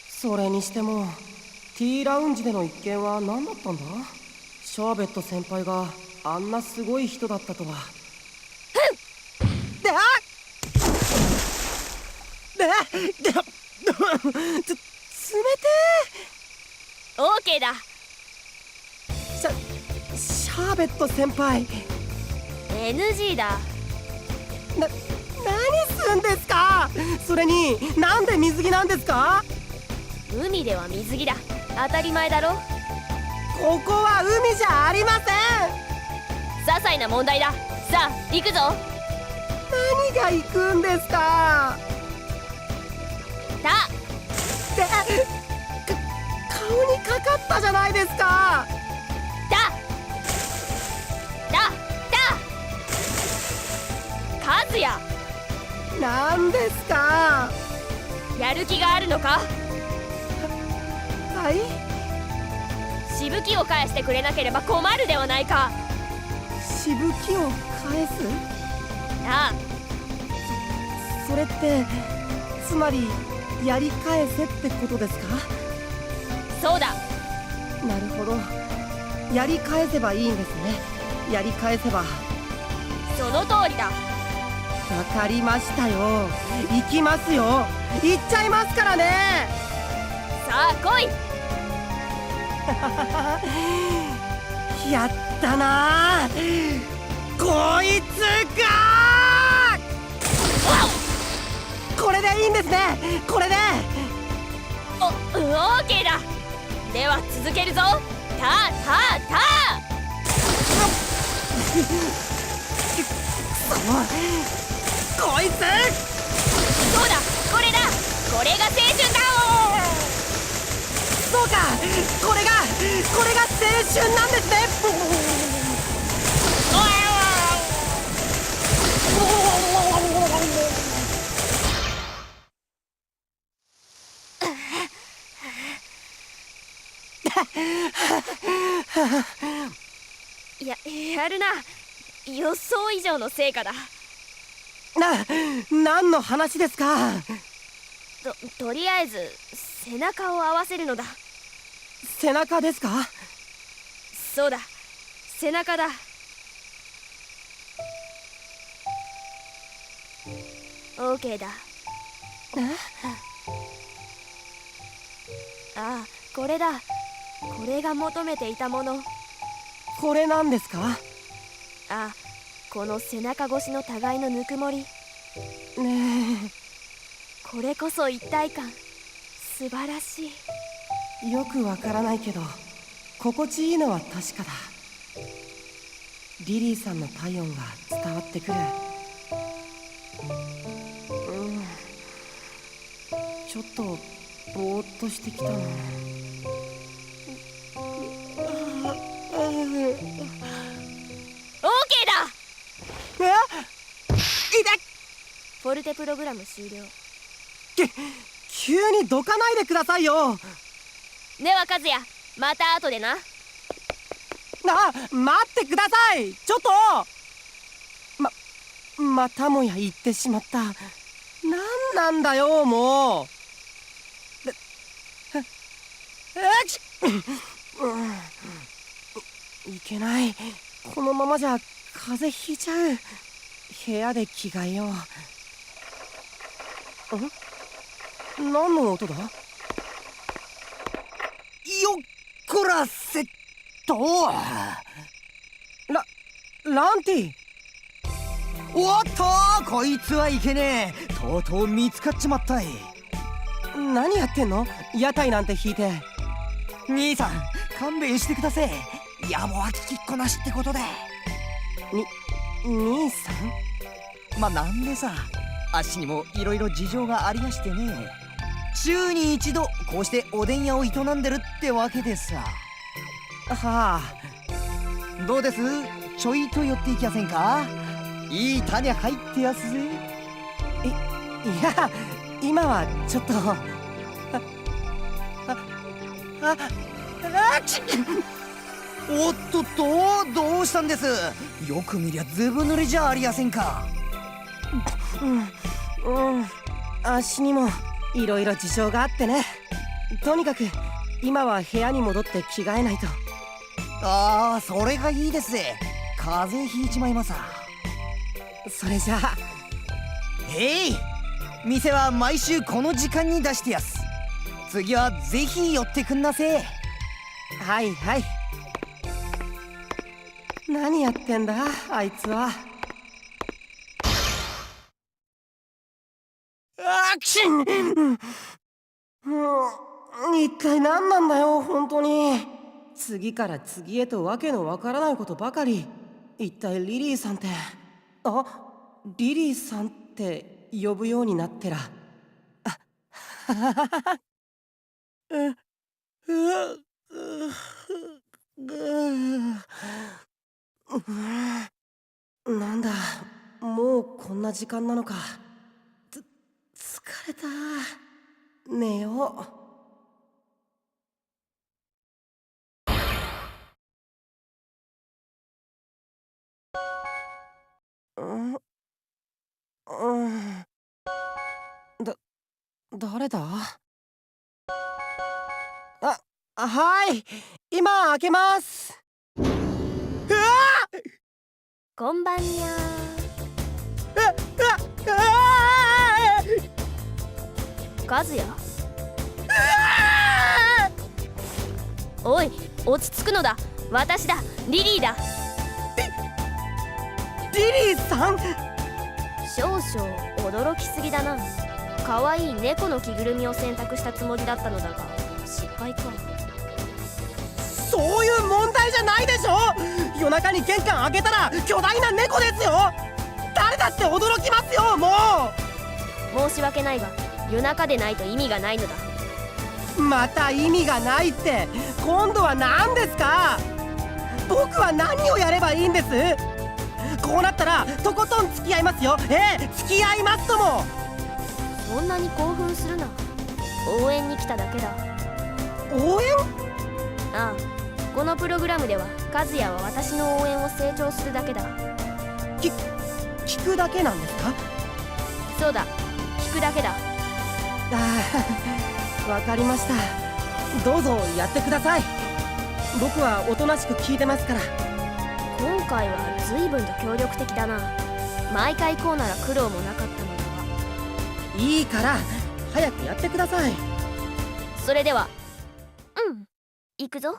それにしても T ラウンジでの一件は何だったんだ？シャーベット先輩があんなすごい人だったとは。で、冷てオーケーだ。シャーベット先輩 NG だ。何すんですか？それになんで水着なんですか？海では水着だ。当たり前だろ。ここは海じゃありません。些細な問題だ。さあ行くぞ。何が行くんですか？顔にかかったじゃないですか。カズヤ、何ですか？やる気があるのか？はい。しぶきを返してくれなければ困るではないか。しぶきを返す？ああ、それってつまりやり返せってことですか？そうだ。なるほど、やり返せばいいんですね。やり返せば。その通りだ。わかりましたよ。行きますよ。行っちゃいますからね。さあ来い。やったなあ、こいつが。これでいいんですね。これでオーケーだ。では続けるぞ。こいつ。そうだ、これだ。これが青春だ。そうか、これが青春なんですね。やるな。予想以上の成果だ。何の話ですか？とりあえず背中を合わせるのだ。背中ですか？そうだ、背中だ。オーケーだ。ああ、これだ。これが求めていたもの。これなんですか？ああ、この背中越しの互いのぬくもり。ねえ、これこそ一体感。素晴らしい。よくわからないけど心地いいのは確かだ。リリーさんの体温が伝わってくる。ちょっとぼーっとしてきたな。オーケーだ。フォルテプログラム終了。急にどかないでくださいよ。では和也、また後でな。待ってください。ちょっとまたもや言ってしまった。なんだよもう。いけない。このままじゃ風邪ひいちゃう。部屋で着替えよう。何の音だ？よっこらせっと。ランティ。おっと、こいつはいけねえ。とうとう見つかっちまったい。何やってんの？屋台なんて引いて。兄さん、勘弁してください。野暮は聞きっこなしってことで。兄さん？まあなんでさ、あっしにもいろいろ事情がありやしてね。週に一度こうしておでん屋を営んでるってわけでさ。はあ。どうです？ちょいと寄っていきやせんか？いい種入ってやすぜ。いや、今はちょっと。おっとっと、どうしたんです？よく見りゃずぶ濡れじゃありやせんか。足にもいろいろ事情があってね。とにかく今は部屋に戻って着替えないと。ああ、それがいいですぜ。風邪ひいちまいますさ。それじゃあ。へい、店は毎週この時間に出してやす。次はぜひ寄ってくんなせ。はいはい。何やってんだあいつは。アクシン。一体何なんだよ本当に。次から次へとわけのわからないことばかり。一体リリーさんって、リリーさんって呼ぶようになってら。なんだ、もうこんな時間なのか。疲れた。寝よう。誰だ？はい、今開けます。こんばんにゃー。カズヤ。おい、落ち着くのだ。私だ、リリーだ。リリーさん？少々驚きすぎだな。可愛い猫の着ぐるみを選択したつもりだったのだが失敗か。そういう問題じゃないでしょ。夜中に玄関開けたら巨大な猫ですよ。誰だって驚きますよ。もう申し訳ないが夜中でないと意味がないのだ。また意味がないって今度は何ですか？僕は何をやればいいんです？こうなったらとことん付き合いますよ。付き合いますとも。そんなに興奮するな。応援に来ただけだ。応援？ああ、このプログラムでは和也は私の応援を成長するだけだ。聞くだけなんですか？そうだ、聞くだけだ。わかりました。どうぞやってください。僕はおとなしく聞いてますから。今回は随分と協力的だな。毎回こうなら苦労もなかったのだが。いいから早くやってください。それでは行くぞ。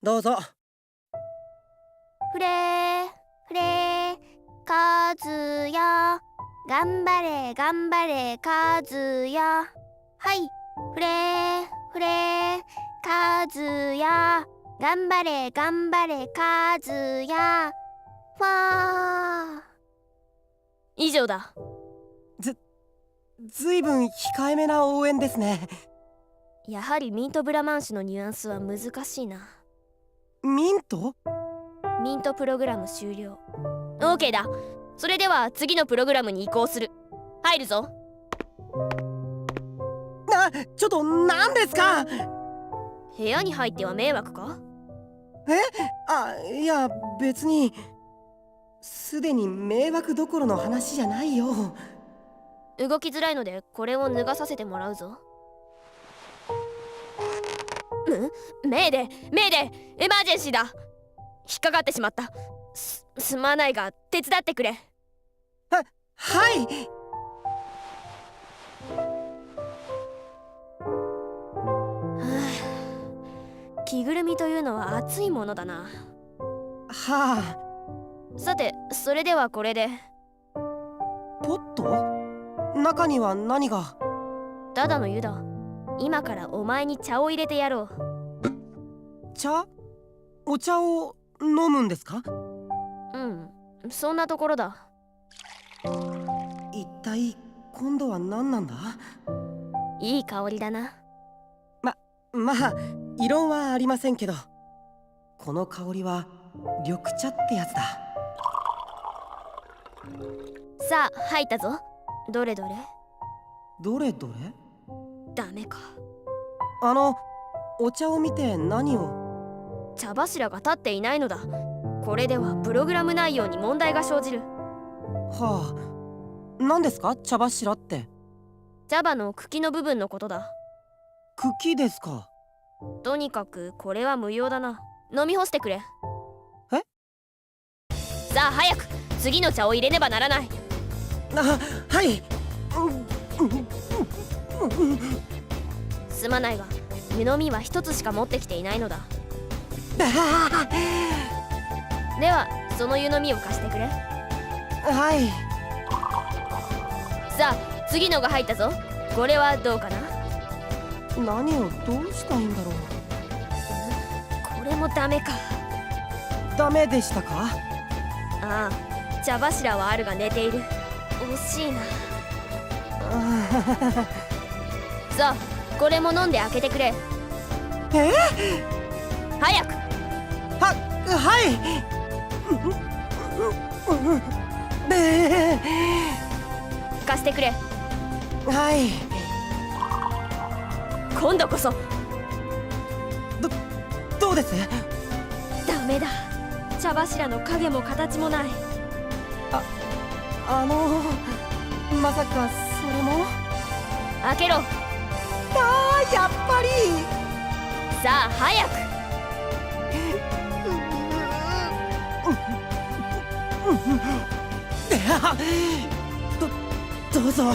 どうぞ。フレーフレーカズヤ、頑張れ頑張れカズヤ。はい、フレーフレーカズヤ、頑張れ頑張れカズヤ。ファー。以上だ。ずいぶん控えめな応援ですね。やはりミントブラマンシュのニュアンスは難しいな。ミント？ミントプログラム終了。 OK だ。それでは次のプログラムに移行する。入るぞ。ちょっと何ですか？部屋に入っては迷惑か？いや別に。すでに迷惑どころの話じゃないよ。動きづらいのでこれを脱がさせてもらうぞ。メイデーメイデー、エマージェンシーだ。引っかかってしまった。すまないが手伝ってくれ。はい。着ぐるみというのは熱いものだな。はあ、さてそれではこれで。ポット？中には何が？ただの湯だ。今からお前に茶を入れてやろう。茶？お茶を飲むんですか？うん、そんなところだ。一体今度は何なんだ？いい香りだな。まあ異論はありませんけど、この香りは緑茶ってやつだ。さあ入ったぞ。どれどれ。どれどれ？ダメか。お茶を見て何を？茶柱が立っていないのだ。これではプログラム内容に問題が生じる。はあ、何ですか茶柱って？茶葉の茎の部分のことだ。茎ですか？とにかくこれは無用だな。飲み干してくれ。え？さあ早く次の茶を入れねばならない。はい。すまないが湯飲みは一つしか持ってきていないのだ。ではその湯飲みを貸してくれ。はい。さあ次のが入ったぞ。これはどうかな。何をどうしたいんだろう。これもダメか。ダメでしたか？ああ、茶柱はあるが寝ている。惜しいな。さあこれも飲んで開けてくれ。早く。はい貸してくれ。はい。今度こそ。どうです？ダメだ。茶柱の影も形もない。まさかそれも？開けろ。やっぱり。さあ早く。どうぞ。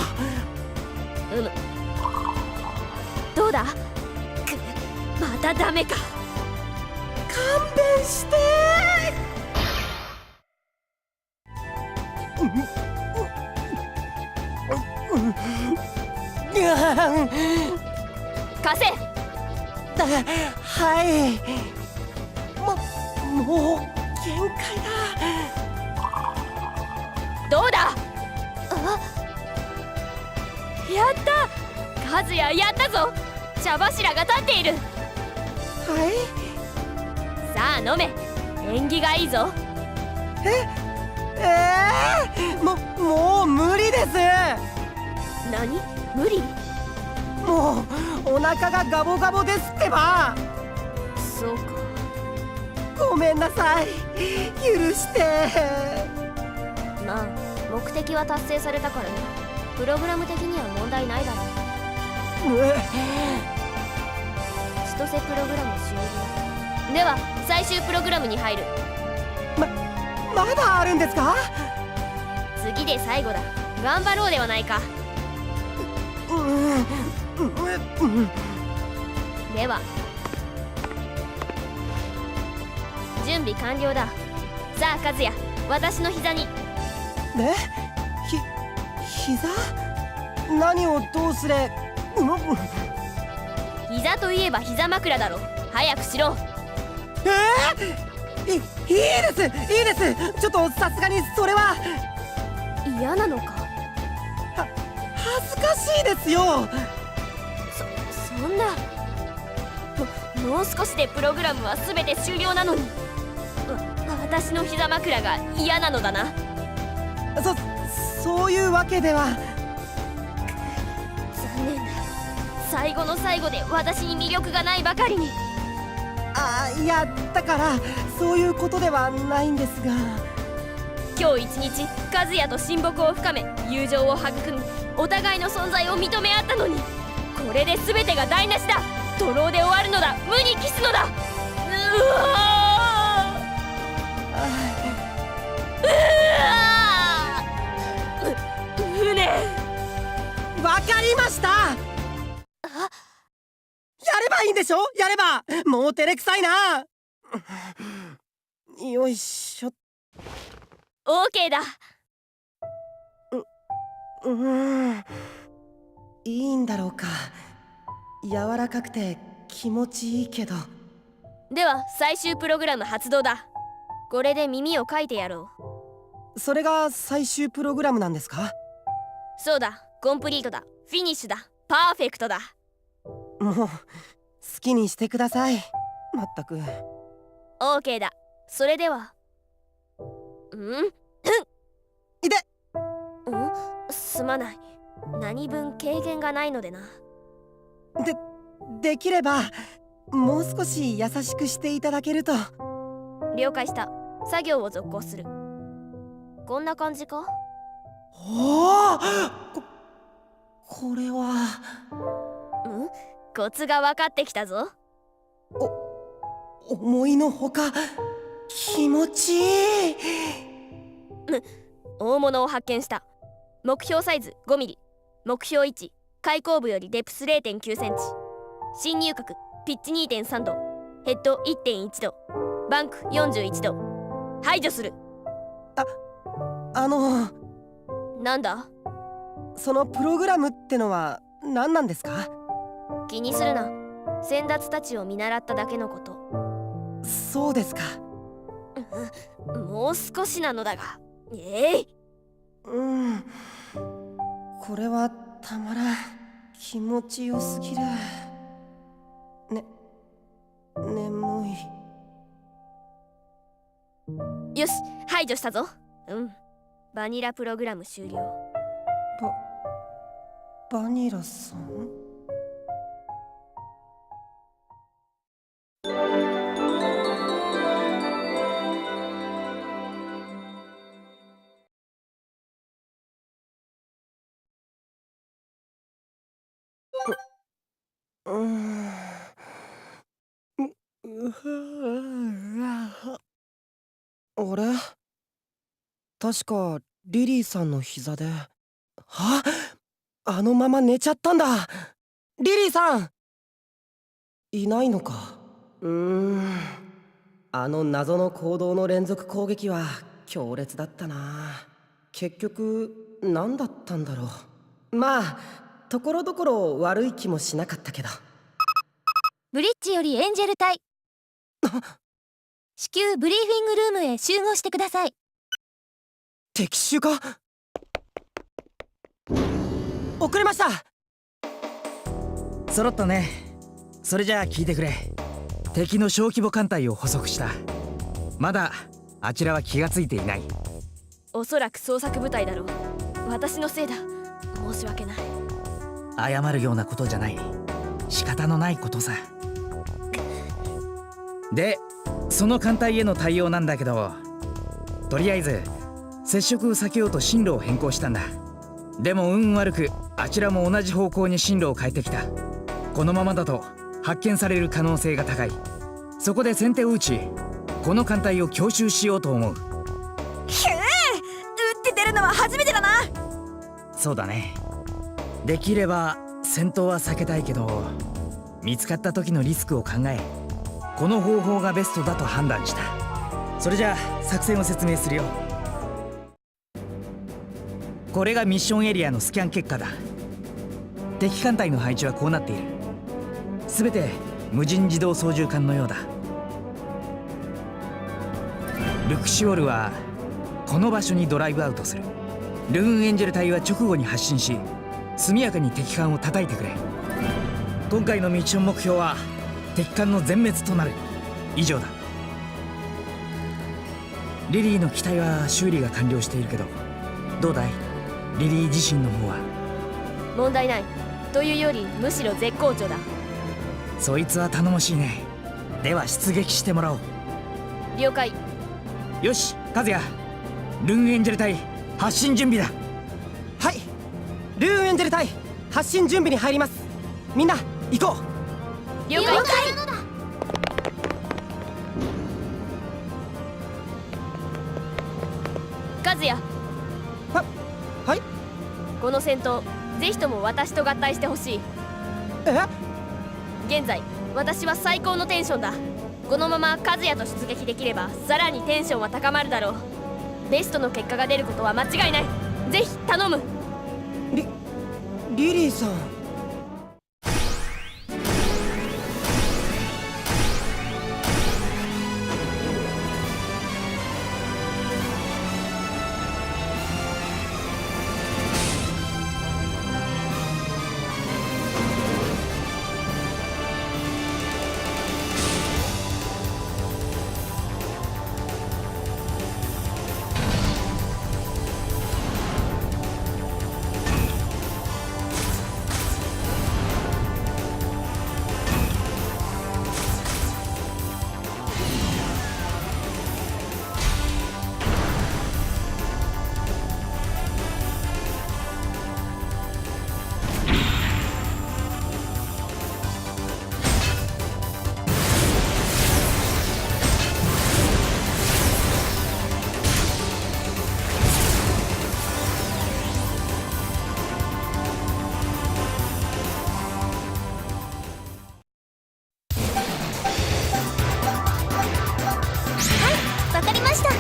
どうだ？またダメか。勘弁して。貸せ。はい。もう限界だ。どうだ？やった！和也やったぞ！茶柱が立っている。はい。さあ飲め。縁起がいいぞ。もう無理です。何？無理？もうお腹がガボガボですってば。そうか。ごめんなさい。許して。まあ目的は達成されたからね。プログラム的には問題ないだろう。千歳プログラム終了。では最終プログラムに入る。まだあるんですか？次で最後だ。頑張ろうではないか。では準備完了だ。さあ和也、私の膝に。膝？何をどうすれ？膝といえば膝枕だろ。早くしろ。いいですちょっとさすがにそれは。嫌なのか？恥ずかしいですよ。そんな。もう少しでプログラムは全て終了なのに。私の膝枕が嫌なのだな。そういうわけでは。残念だ。最後の最後で私に魅力がないばかりに。いやだからそういうことではないんですが。今日一日和也と親睦を深め友情を育みお互いの存在を認め合ったのに、これで全てが台無しだ。徒労で終わるのだ。無に帰すのだ。船。わかりました。やればいいんでしょ。やれば。もう照れくさいな。よいしょ。OK だ。いいんだろうか。柔らかくて気持ちいいけど。では最終プログラム発動だ。これで耳をかいてやろう。それが最終プログラムなんですか？そうだ、コンプリートだ、フィニッシュだ、パーフェクトだ。もう好きにしてください。まったく。 OK だ。それでは。いで。すまない。何分経験がないのでな。できればもう少し優しくしていただけると。了解した。作業を続行する。こんな感じか？おお、これは。コツが分かってきたぞ。思いのほか気持ちいい。大物を発見した。目標サイズ5ミリ、目標位置開口部よりデプス 0.9 センチ、侵入角ピッチ 2.3 度、ヘッド 1.1 度、バンク41度。排除する。なんだ？そのプログラムってのは何なんですか？気にするな。先達たちを見習っただけのこと。そうですか。もう少しなのだが。これはたまらん。気持ちよすぎる。眠い。よし、排除したぞ。バニラプログラム終了。バニラさん？あれ？確かリリーさんの膝で。あのまま寝ちゃったんだ。リリーさんいないのか。あの謎の行動の連続攻撃は強烈だったな。結局何だったんだろう。まあところどころ悪い気もしなかったけど。ブリッジよりエンジェル隊至急ブリーフィングルームへ集合してください。敵襲か？遅れました。揃ったね。それじゃあ聞いてくれ。敵の小規模艦隊を捕捉した。まだあちらは気がついていない。おそらく捜索部隊だろう。私のせいだ。申し訳ない。謝るようなことじゃない。仕方のないことさ。で、その艦隊への対応なんだけど、とりあえず接触を避けようと進路を変更したんだ。でも運悪くあちらも同じ方向に進路を変えてきた。このままだと発見される可能性が高い。そこで先手を打ち、この艦隊を強襲しようと思う。打って出るのは初めてだな。そうだね。できれば戦闘は避けたいけど、見つかった時のリスクを考え、この方法がベストだと判断した。それじゃあ作戦を説明するよ。これがミッションエリアのスキャン結果だ。敵艦隊の配置はこうなっている。すべて無人自動操縦艦のようだ。ルクシオールはこの場所にドライブアウトする。ルーンエンジェル隊は直後に発進し、速やかに敵艦を叩いてくれ。今回のミッション目標は敵艦の全滅となる。以上だ。リリーの機体は修理が完了しているけど、どうだい？リリー自身の方は。問題ないというよりむしろ絶好調だ。そいつは頼もしいね。では出撃してもらおう。了解。よし、和也、ルーンエンジェル隊発進準備だ。はい、ルーンエンジェル隊発進準備に入ります。みんな行こう。了解。和也、はい。この戦闘ぜひとも私と合体してほしい。現在私は最高のテンションだ。このまま和也と出撃できればさらにテンションは高まるだろう。ベストの結果が出ることは間違いない。ぜひ頼む。リリーさん。わかりました。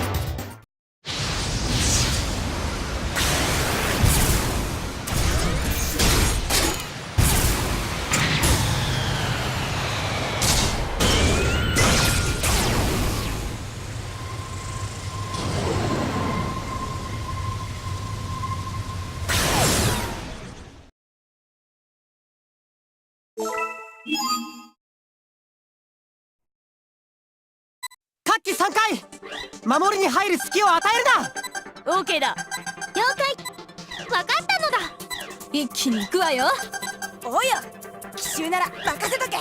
各機3回守りに入る隙を与えるな。 OK だ。了解。わかったのだ。一気に行くわよ。おうよ、奇襲なら任せとけ。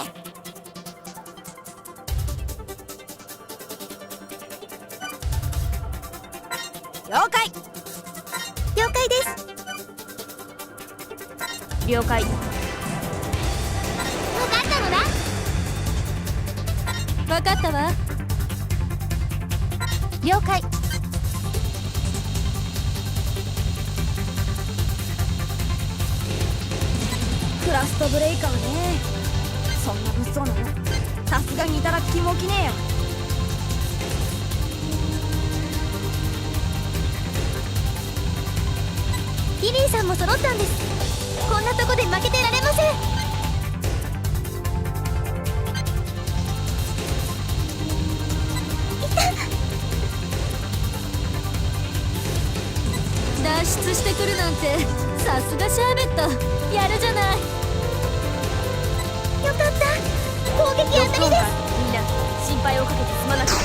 了解。了解です。了解。わかったのだ。わかったわ。了解。クラストブレイカーね。そんな物騒なのさすがにいただく気も起きねえよ。リリーさんも揃ったんです。こんなとこで負けてられません。脱出してくるなんてさすがシャーベット、やるじゃない。よかった。攻撃当たりです。みんな心配をかけてすまなかった。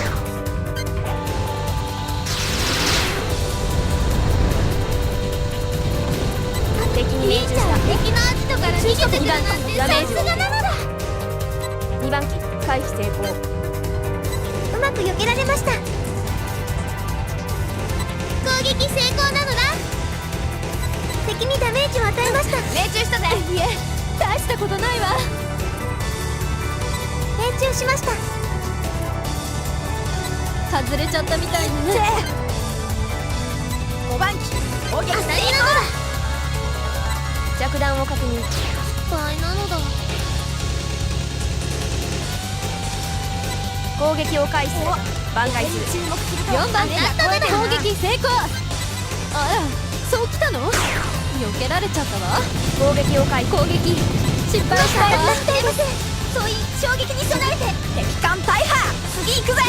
敵に命中した。敵のアジトから逃げてくるなんてダメージをさすがなのだ。2番機回避成功。うまく避けられました。攻撃成功なのだ。敵にダメージを与えました。命中したぜ。いえ、大したことないわ。命中しました。外れちゃったみたいね。5番機攻撃当たりなのだ。着弾を確認。失敗なのだ。攻撃を回避。挽回する。注目すると4番機攻撃成功。あら、そうきたの。避けられちゃったわ。攻撃を回避。攻撃失敗したわ。していません。そういう衝撃に備えて。敵艦大破。次行くぜ。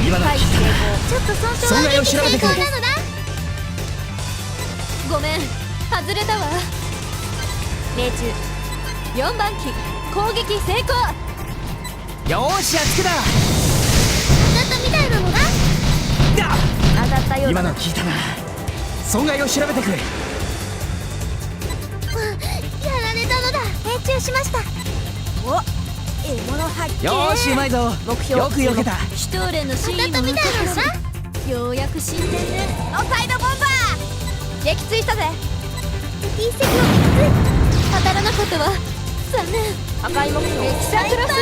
今の回避成ちょっと損傷は撃成功なのだ。ごめん、外れたわ。功。命中。4番機攻撃成功。よーし、やっつけだ。当たったみたいなのだ。当たったようだ。今の聞いたな。損害を調べてくれ。やられたのだ。命中しました。お、獲物発見。よーし、うまいぞ。目標よく避けた。シュトーレンのシーンも当たったみたいなのだ。ようやく進展ね。ノサイドボンバー撃墜したぜ。敵一隻を撃当たらなかったわ。残念。赤い目標。エキサクロスブレイク。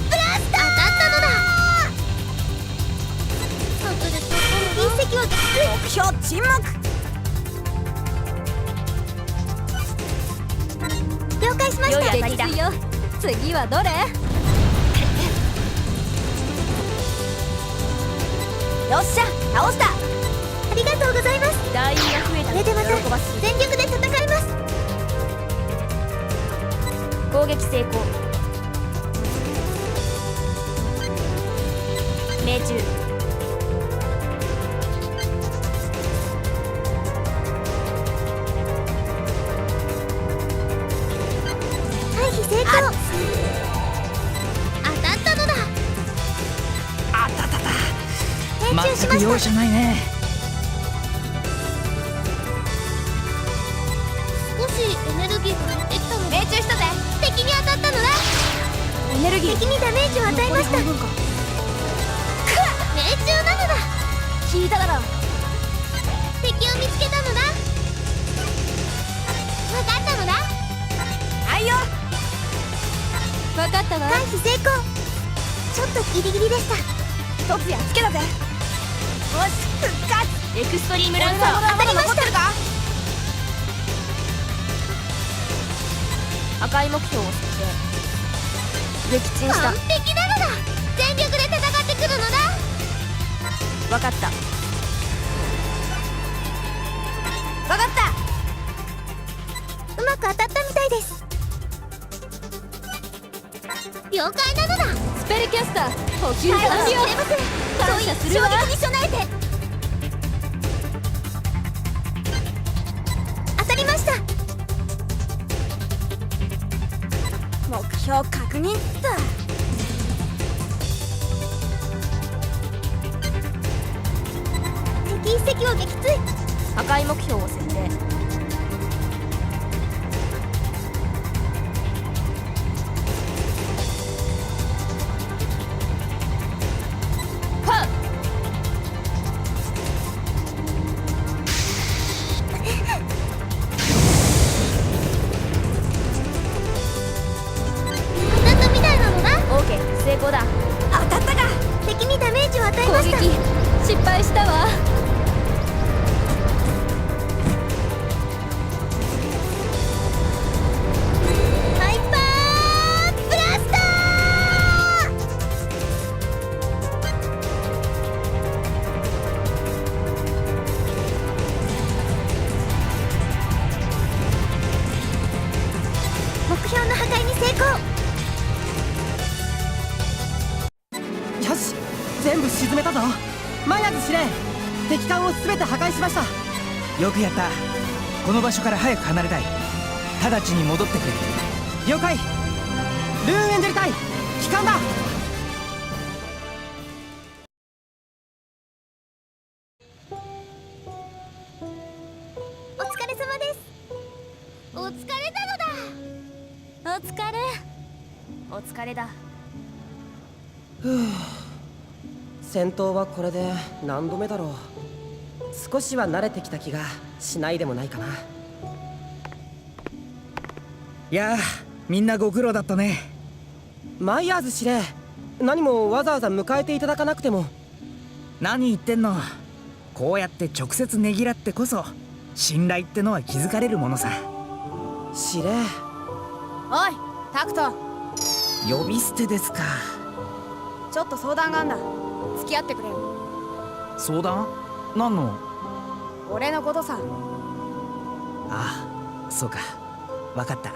ブラスター。当たったのだ。外れた。敵一隻を撃墜。目標沈黙。了解しました。良い当たりだ。撃墜よ。次はどれ？よっしゃ、倒した。うございます。団員が増えたこれでまた喜ばしい。全力で戦います。攻撃成功。命中。回避成功。当たったのだ。命中しました。全く容赦ないね。少しエネルギーが減ってきたので命中したぜ。敵に当たったのだ。エネルギー敵にダメージを与えました。命中なのだ。聞いただろ。敵を見つけたのだ。分かったのだ。はいよ。分かったわ。回避成功。ちょっとギリギリでした。一つやっつけだぜ。よし復活。エクストリームランサー。当たりました。赤い目標を設定。撃沈した。完璧なのだ。全力で戦ってくるのだ。分かった。分かった。うまく当たったみたいです。了解なのだ。スペルキャスター補給対応しよう。感謝するわ。衝撃に備えて。当たりました。目標確認っと。敵一隻を撃墜。赤い目標を設定。はっ。当たったみたいなのだ。オーケー、成功だ。当たったか。敵にダメージを与えました。失敗したわ。ハイパーブラスター。目標の破壊に成功。よし全部沈めたぞ。マイヤーズ司令、敵艦を全て破壊しました。よくやった。この場所から早く離れたい。直ちに戻ってくれ。了解。ルーンエンジェル隊帰還だ。お疲れ様です。お疲れなのだ。お疲れ。お疲れだ。戦闘はこれで何度目だろう。少しは慣れてきた気がしないでもないかな。いやー、みんなご苦労だったね。マイヤーズ司令、何もわざわざ迎えていただかなくても。何言ってんの。こうやって直接ねぎらってこそ信頼ってのは築かれるものさ。司令。おいタクト、呼び捨てですか。ちょっと相談があんだ。付き合ってくれよ。相談？何の？俺のことさ。ああ、そうか。わかった。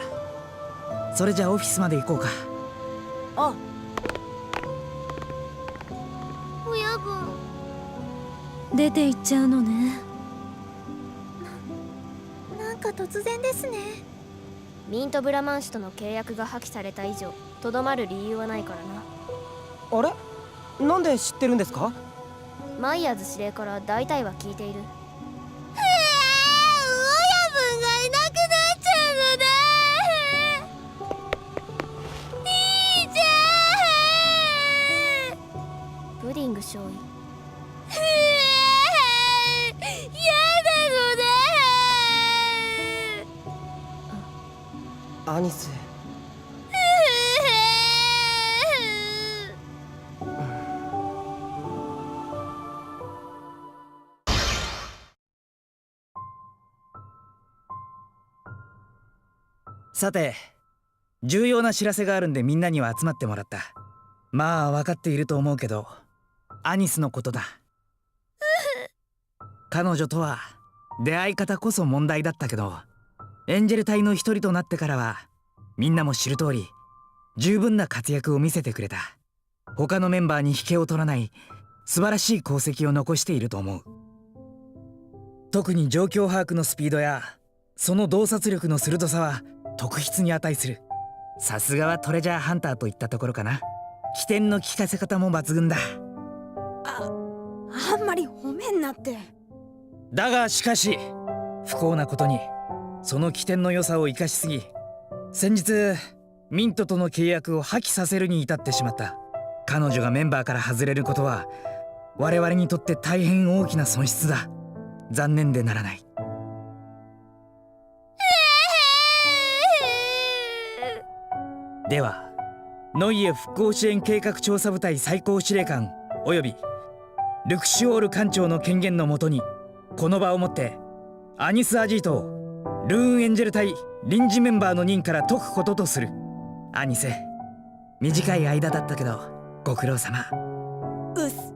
それじゃあオフィスまで行こうか。おう。親分出て行っちゃうのね。なんか突然ですね。ミントブラマン氏との契約が破棄された以上とどまる理由はないからな。あれ、なんで知ってるんですか？マイヤーズ司令から大体は聞いている。親分がいなくなっちゃうのだ。いいじゃん。プディング少尉。嫌なのだ。アニス。さて、重要な知らせがあるんでみんなには集まってもらった。まあ分かっていると思うけど、アニスのことだ。彼女とは出会い方こそ問題だったけど、エンジェル隊の一人となってからはみんなも知る通り十分な活躍を見せてくれた。他のメンバーに引けを取らない素晴らしい功績を残していると思う。特に状況把握のスピードやその洞察力の鋭さは特筆に値する。さすがはトレジャーハンターといったところかな。起点の聞かせ方も抜群だ。あんまり褒めんなって。だがしかし不幸なことにその起点の良さを生かしすぎ、先日ミントとの契約を破棄させるに至ってしまった。彼女がメンバーから外れることは我々にとって大変大きな損失だ。残念でならない。ではノイエ復興支援計画調査部隊最高司令官およびルクシオール艦長の権限のもとにこの場をもってアニス・アジートをルーンエンジェル隊臨時メンバーの任から解くこととする。アニス、短い間だったけどご苦労様。うっす。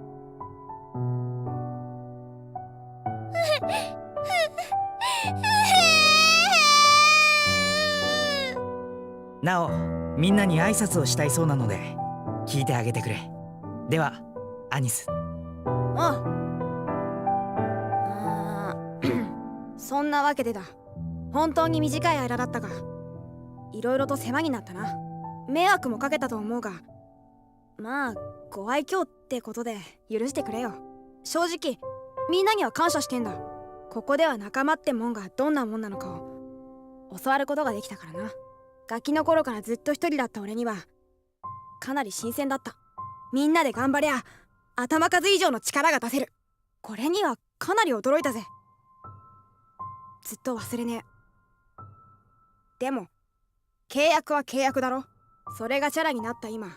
なおみんなに挨拶をしたいそうなので聞いてあげてくれ。ではアニス。そんなわけでだ。本当に短い間だったがいろいろと世話になったな。迷惑もかけたと思うが、まあご愛嬌ってことで許してくれよ。正直みんなには感謝してんだ。ここでは仲間ってもんがどんなもんなのかを教わることができたからな。ガキの頃からずっと一人だった俺にはかなり新鮮だった。みんなで頑張りゃ頭数以上の力が出せる。これにはかなり驚いたぜ。ずっと忘れねえ。でも契約は契約だろ。それがチャラになった今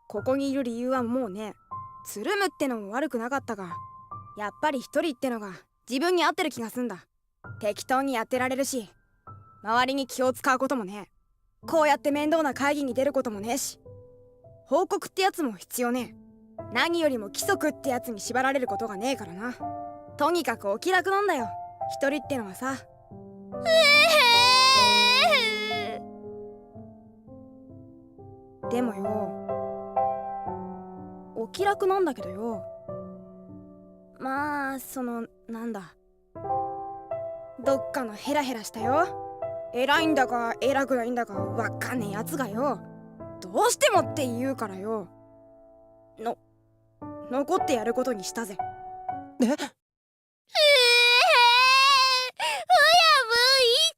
ここにいる理由はもうねえ。つるむってのも悪くなかったが、やっぱり一人ってのが自分に合ってる気がすんだ。適当にやってられるし周りに気を使うこともねえ。こうやって面倒な会議に出ることもねえし、報告ってやつも必要ねえ。何よりも規則ってやつに縛られることがねえからな。とにかくお気楽なんだよ一人ってのはさ。でもよ、お気楽なんだけどよ、まあなんだ、どっかのヘラヘラしたよ、偉いんだか偉くないんだかわかんねえやつがよ、どうしてもって言うからよ、残ってやることにしたぜ。え？親分言っ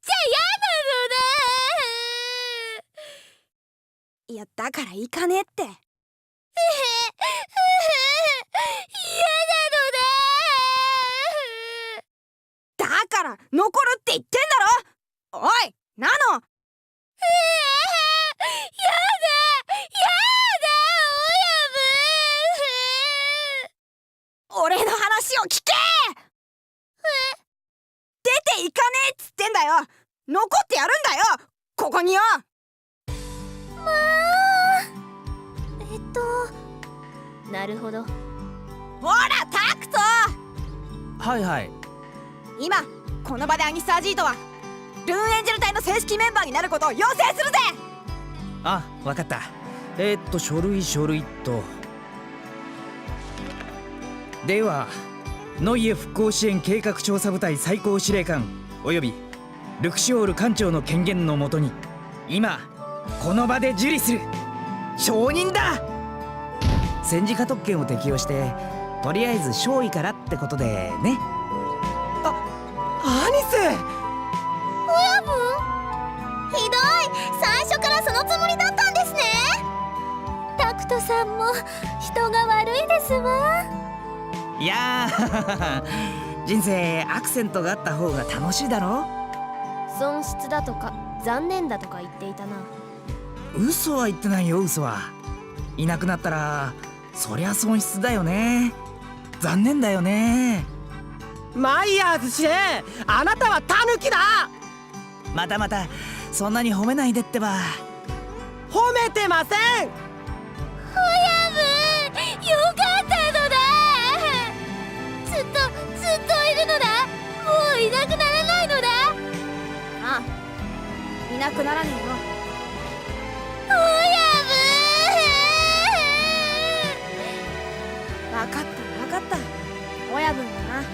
ちゃいやだから行かねえって。嫌なのだから残るって言ってんだろ。おいナノ。やだ俺の話を聞け。出て行かねえっつってんだよ。残ってやるんだよここによ。まあなるほど。ほらタクト。はいはい。今この場でアニス・アジートはルーンエンジェル隊の正式メンバーになることを要請するぜ。あ、わかった。書類と。ではノイエ復興支援計画調査部隊最高司令官およびルクシオール艦長の権限のもとに今この場で受理する。承認だ。戦時下特権を適用してとりあえず少尉からってことでね。アニス。親分ひどい、最初からそのつもりだったんですね。タクトさんも人が悪いですわ。いやー人生アクセントがあった方が楽しいだろ。損失だとか残念だとか言っていたな。嘘は言ってないよ。嘘はいなくなったらそりゃ損失だよね。残念だよね。マイヤーズ司令、あなたはタヌキだ。またそんなに褒めないでってば。褒めてません。親分よかったのだ。ずっといるのいなくならないのだ。ああ、いなくならねえよ。親分。分かった分かった。親分はな、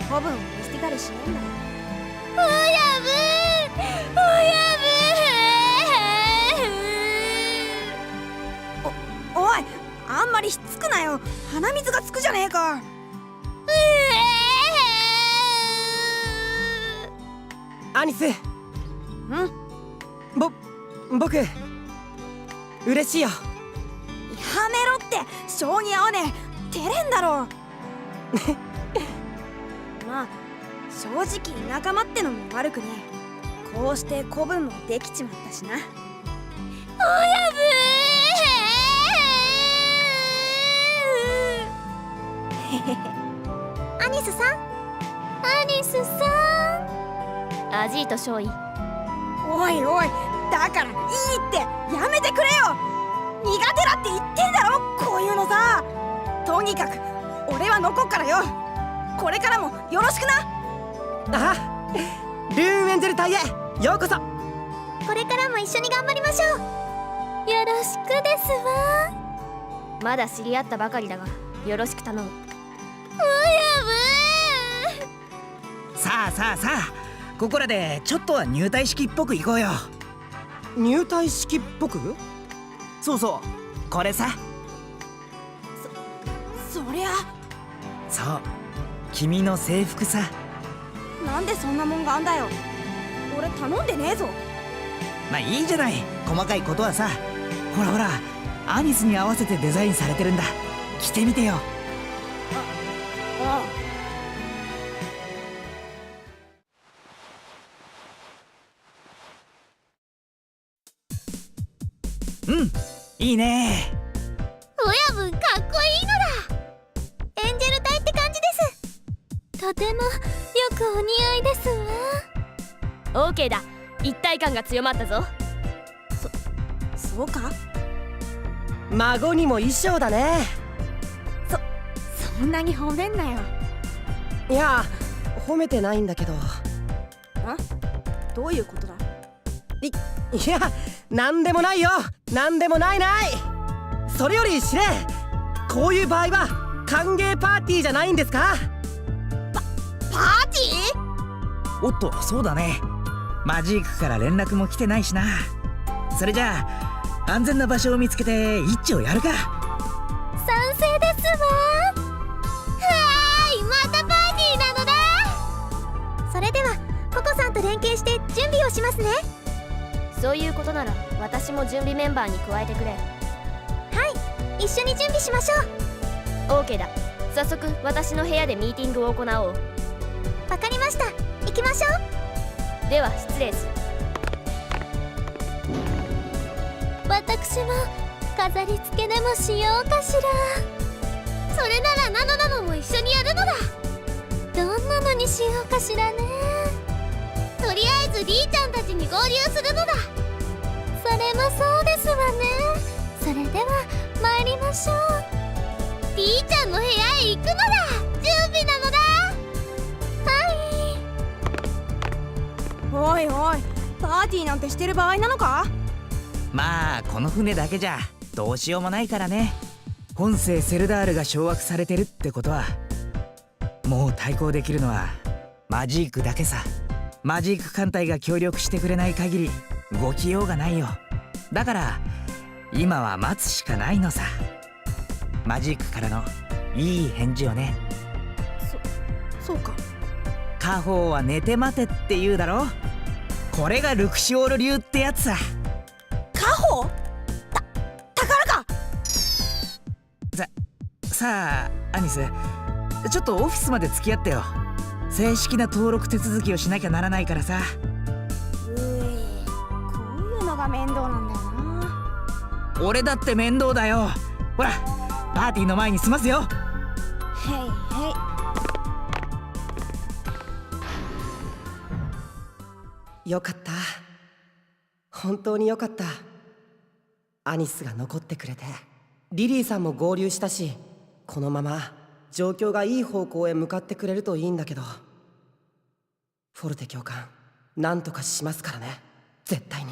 子分を見捨てたりしないんだよ。親分、親分。おい、あんまりひっつくなよ。鼻水がつくじゃねえか。アニス、僕嬉しいよ。やめろって、性に合わねえ。照れんだろ。まあ正直仲間ってのも悪くねえ。こうして子分もできちまったしな。親分。アニスさん、アニスさん。アジート少尉。おいおい、だからいいってやめてくれよ。苦手だって言ってんだろ、こういうのさ。とにかく俺は残っからよ。これからもよろしくな。あ、ルーンエンジェル隊へようこそ。これからも一緒に頑張りましょう。よろしくですわ。まだ知り合ったばかりだが、よろしく頼む。親分。さあさあさあ、ここらでちょっとは入隊式っぽく行こうよ。入隊式っぽく？そうそう、これさ。そりゃそう、君の制服さ。なんでそんなもんがあんだよ。俺頼んでねえぞ。まあいいじゃない、細かいことはさ。ほらほら、アニスに合わせてデザインされてるんだ。着てみてよ。ああ。うん、いいね。親分かっこいいのだ。エンジェル隊って感じです。とてもよくお似合いですわ。オーケーだ、一体感が強まったぞ。そうか。孫にも衣装だね。そんなに褒めんなよ。いや、褒めてないんだけど。どういうことだ。いや、なんでもないよ。なんでもない。それより司令、こういう場合は歓迎パーティーじゃないんですか？パーティー？おっと、そうだね。マジークから連絡も来てないしな。それじゃあ安全な場所を見つけて一丁やるか。賛成ですわ。またパーティーなのだ。それではココさんと連携して準備をしますね。そういうことなら私も準備メンバーに加えてくれ。一緒に準備しましょう。 OK だ。早速私の部屋でミーティングを行おう。わかりました。行きましょう。では失礼する。私も飾り付けでもしようかしら。それならナノも一緒にやるのだ。どんなのにしようかしらね。とりあえずリーちゃんたちに合流するのだ。それもそうですわね。それでは参りましょう。リーちゃんの部屋へ行くのだ。準備なのだ。おいおい、パーティーなんてしてる場合なのか。まあこの船だけじゃどうしようもないからね。本世セルダールが掌握されてるってことは、もう対抗できるのはマジークだけさ。マジーク艦隊が協力してくれない限り動きようがないよ。だから今は待つしかないのさ。マジークからのいい返事をね。そうか。家宝は寝て待てって言うだろ。これがルクシオール流ってやつさ。家宝？宝か。さあアニス、ちょっとオフィスまで付き合ってよ。正式な登録手続きをしなきゃならないからさ。こういうのが面倒なんだよな。俺だって面倒だよ。ほらパーティーの前に済ますよ。へいへい。よかった。本当によかった。アニスが残ってくれて、リリーさんも合流したし、このまま状況がいい方向へ向かってくれるといいんだけど。フォルテ教官、なんとかしますからね、絶対に。